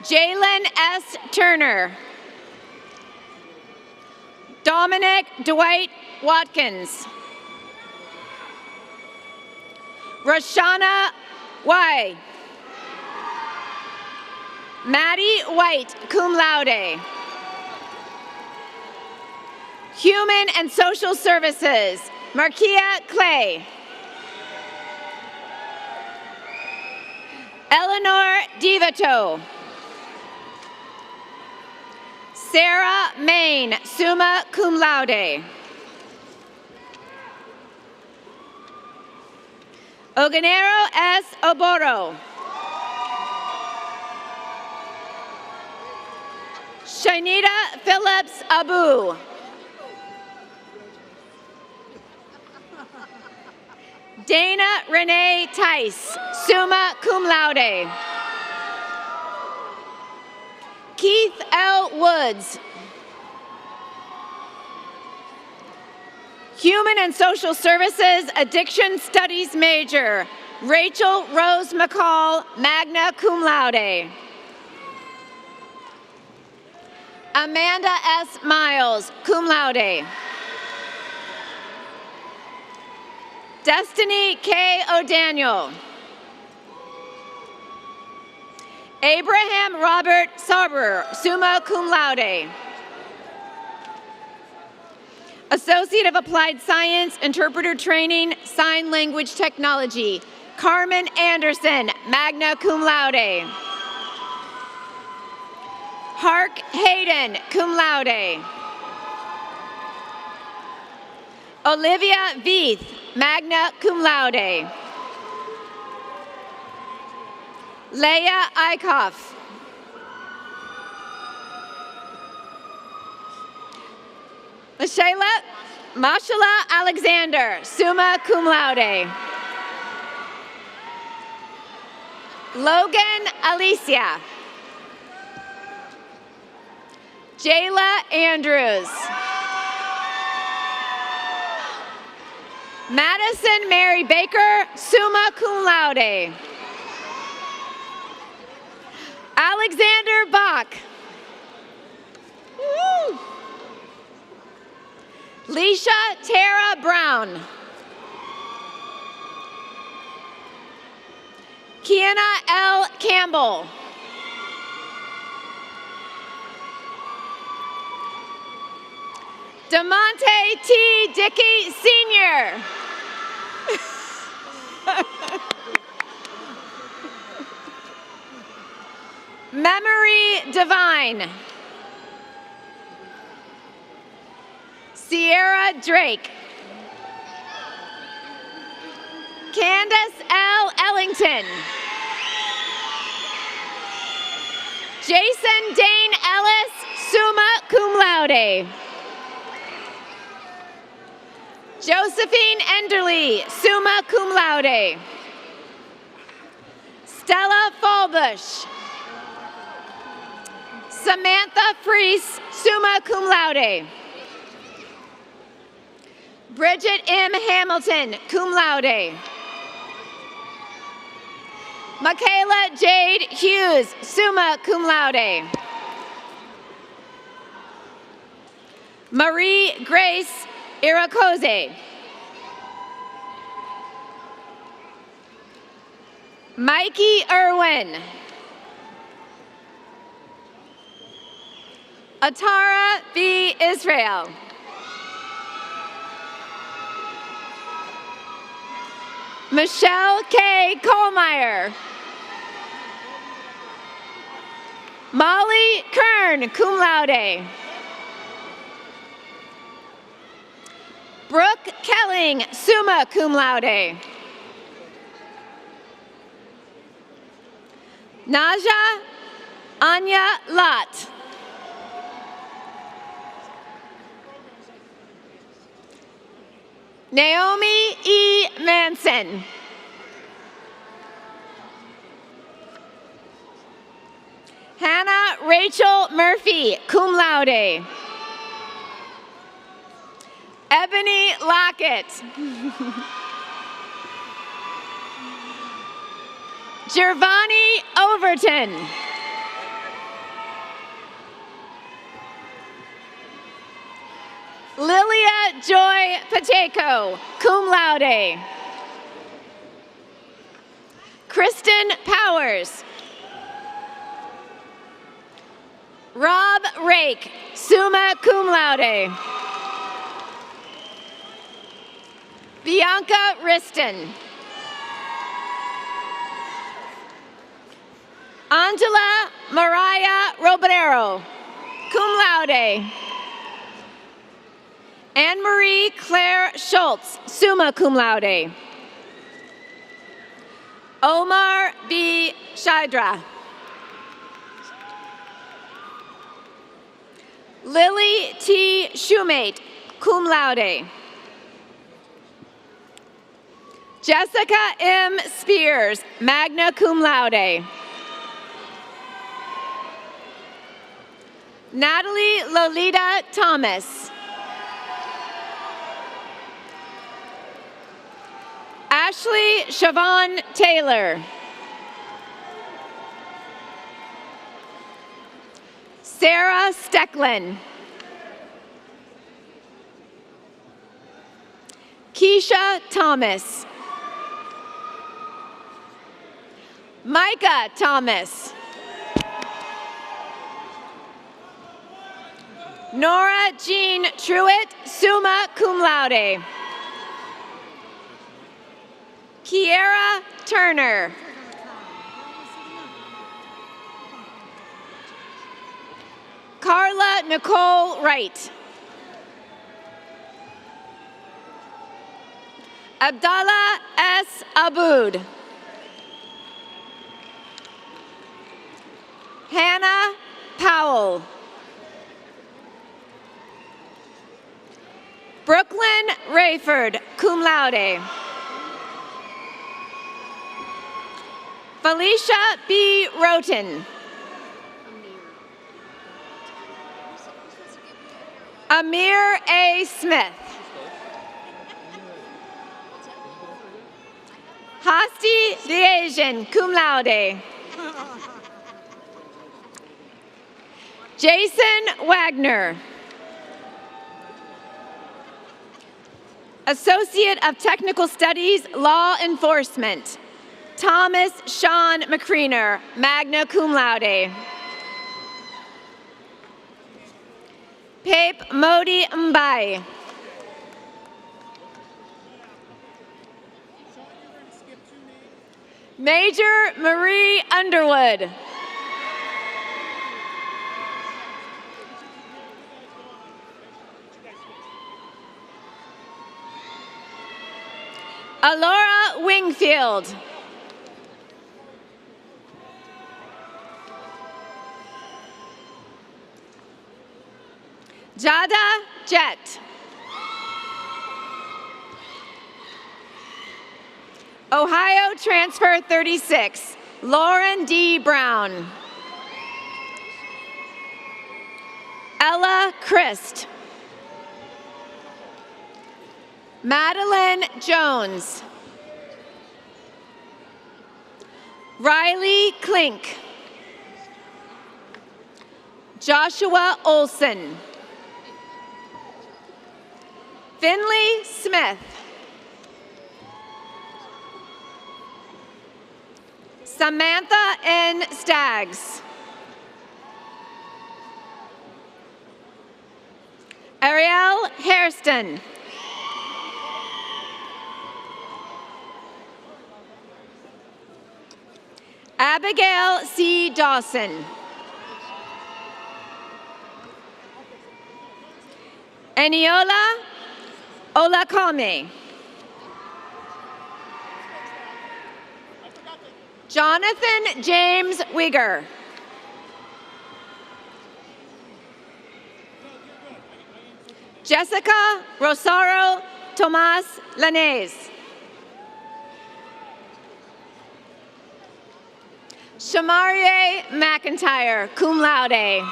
Jalen S. Turner. Dominic Dwight Watkins. Roshana Y. Maddie White, cum laude. Human and Social Services, Markia Clay. Eleanor Divato. Sarah Main, summa cum laude. Oganero S. Oboro. Shanita Phillips Abu. Dana Renee Tice, summa cum laude. Keith L. Woods. Human and Social Services Addiction Studies major, Rachel Rose McCall, magna cum laude. Amanda S. Miles, cum laude. Destiny K. O'Daniel. Abraham Robert Sarber, summa cum laude. Associate of Applied Science, Interpreter Training, Sign Language Technology, Carmen Anderson, magna cum laude. Hark Hayden, cum laude. Olivia Veith, magna cum laude. Leah Eichhoff. Mashala Alexander, summa cum laude. Logan Alicia. Jayla Andrews. Madison Mary Baker, summa cum laude. Alexander Bach. Woo. Leisha Tara Brown. Kiana L. Campbell. DeMonte T. Dickey Sr. Memory Divine. Sierra Drake. Candace L. Ellington. Jason Dane Ellis, summa cum laude. Josephine Enderly, summa cum laude. Stella Fallbush. Samantha Freese, summa cum laude. Bridget M. Hamilton, cum laude. Michaela Jade Hughes, summa cum laude. Marie Grace Irakoze. Mikey Irwin. Atara B. Israel. Michelle K. Kohlmeyer. Molly Kern, cum laude. Brooke Kelling, summa cum laude. Naja Anya Lott. Naomi E. Manson. Hannah Rachel Murphy, cum laude. Ebony Lockett. Giovanni Overton. Lilia Joy Pacheco, cum laude. Kristen Powers. Rob Rake, summa cum laude. Bianca Riston. Angela Mariah Robrero, cum laude. Anne-Marie Claire Schultz, summa cum laude. Omar B. Shidra. Lily T. Shoemate, cum laude. Jessica M. Spears, magna cum laude. Natalie Lolita Thomas. Ashley Siobhan Taylor. Sarah Stecklin. Keisha Thomas. Micah Thomas. Nora Jean Truitt, summa cum laude. Kiera Turner. Carla Nicole Wright. Abdallah S. Aboud. Hannah Powell. Brooklyn Rayford, cum laude. Felicia B. Roten. Amir A. Smith. Hasti the Asian, cum laude. Jason Wagner. Associate of Technical Studies, Law Enforcement. Thomas Sean McCreener, magna cum laude. Pape Modi Mbai. Major Marie Underwood. Alora Wingfield. Jada Jett. Ohio Transfer 36, Lauren D. Brown. Ella Christ. Madeline Jones. Riley Klink. Joshua Olson. Finley Smith. Samantha N. Staggs. Ariel Hairston. Abigail C. Dawson. Eniola Olakome. Jonathan James Wigger. Jessica Rosario Tomas Lanez. Shamarie McIntyre, cum laude.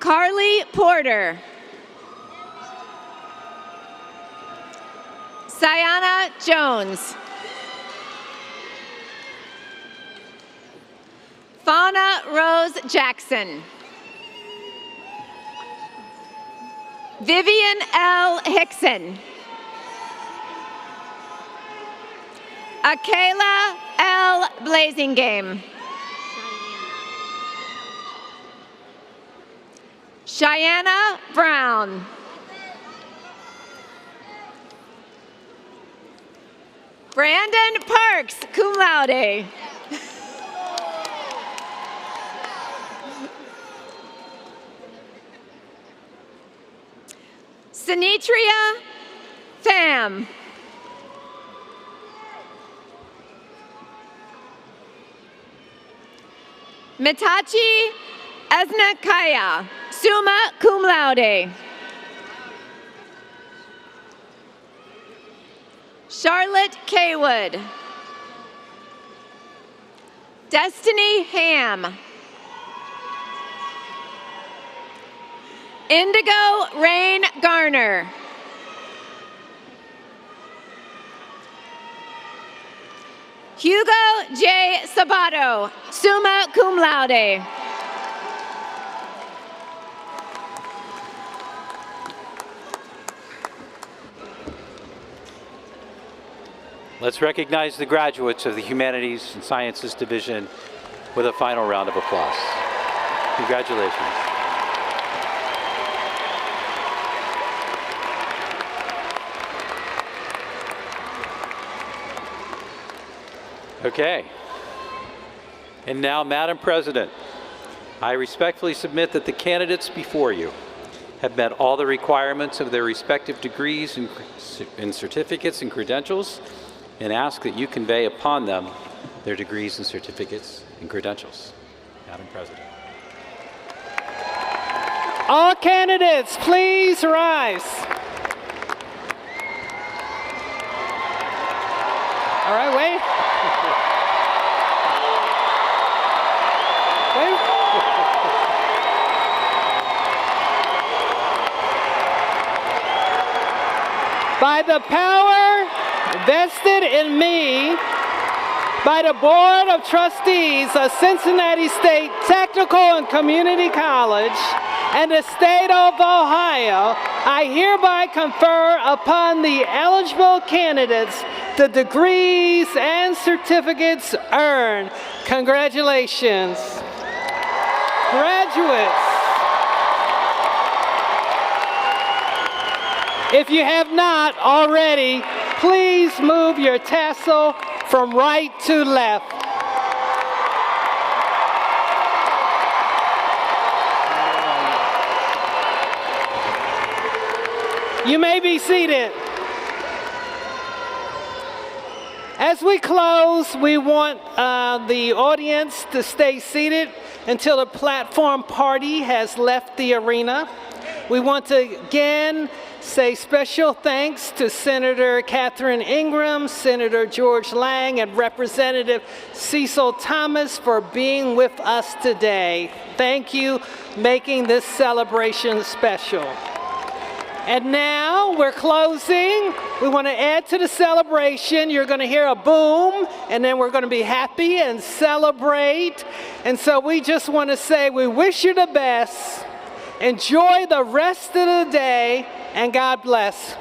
Carly Porter. Sayana Jones. Fauna Rose Jackson. Vivian L. Hickson. Akayla L. Blazingame. Cheyenne Brown. Brandon Parks, cum laude. Sinitria Pham. Mitachi Esnakaya, summa cum laude. Charlotte Kaywood. Destiny Ham. Indigo Rain Garner. Hugo J. Sabato, summa cum laude. Let's recognize the graduates of the Humanities and Sciences Division with a final round of applause. Congratulations. Okay. And now, Madam President, I respectfully submit that the candidates before you have met all the requirements of their respective degrees and certificates and credentials, and ask that you convey upon them their degrees and certificates and credentials. Madam President. All candidates, please rise. All right, wait. By the power vested in me by the Board of Trustees of Cincinnati State Technical and Community College and the State of Ohio, I hereby confer upon the eligible candidates the degrees and certificates earned. Congratulations. Graduates. If you have not already, please move your tassel from right to left. You may be seated. As we close, we want the audience to stay seated until the platform party has left the arena. We want to again say special thanks to Senator Catherine Ingram, Senator George Lang, and Representative Cecil Thomas for being with us today. Thank you, making this celebration special. And now we're closing. We want to add to the celebration. You're going to hear a boom, and then we're going to be happy and celebrate. And so we just want to say we wish you the best. Enjoy the rest of the day, and God bless.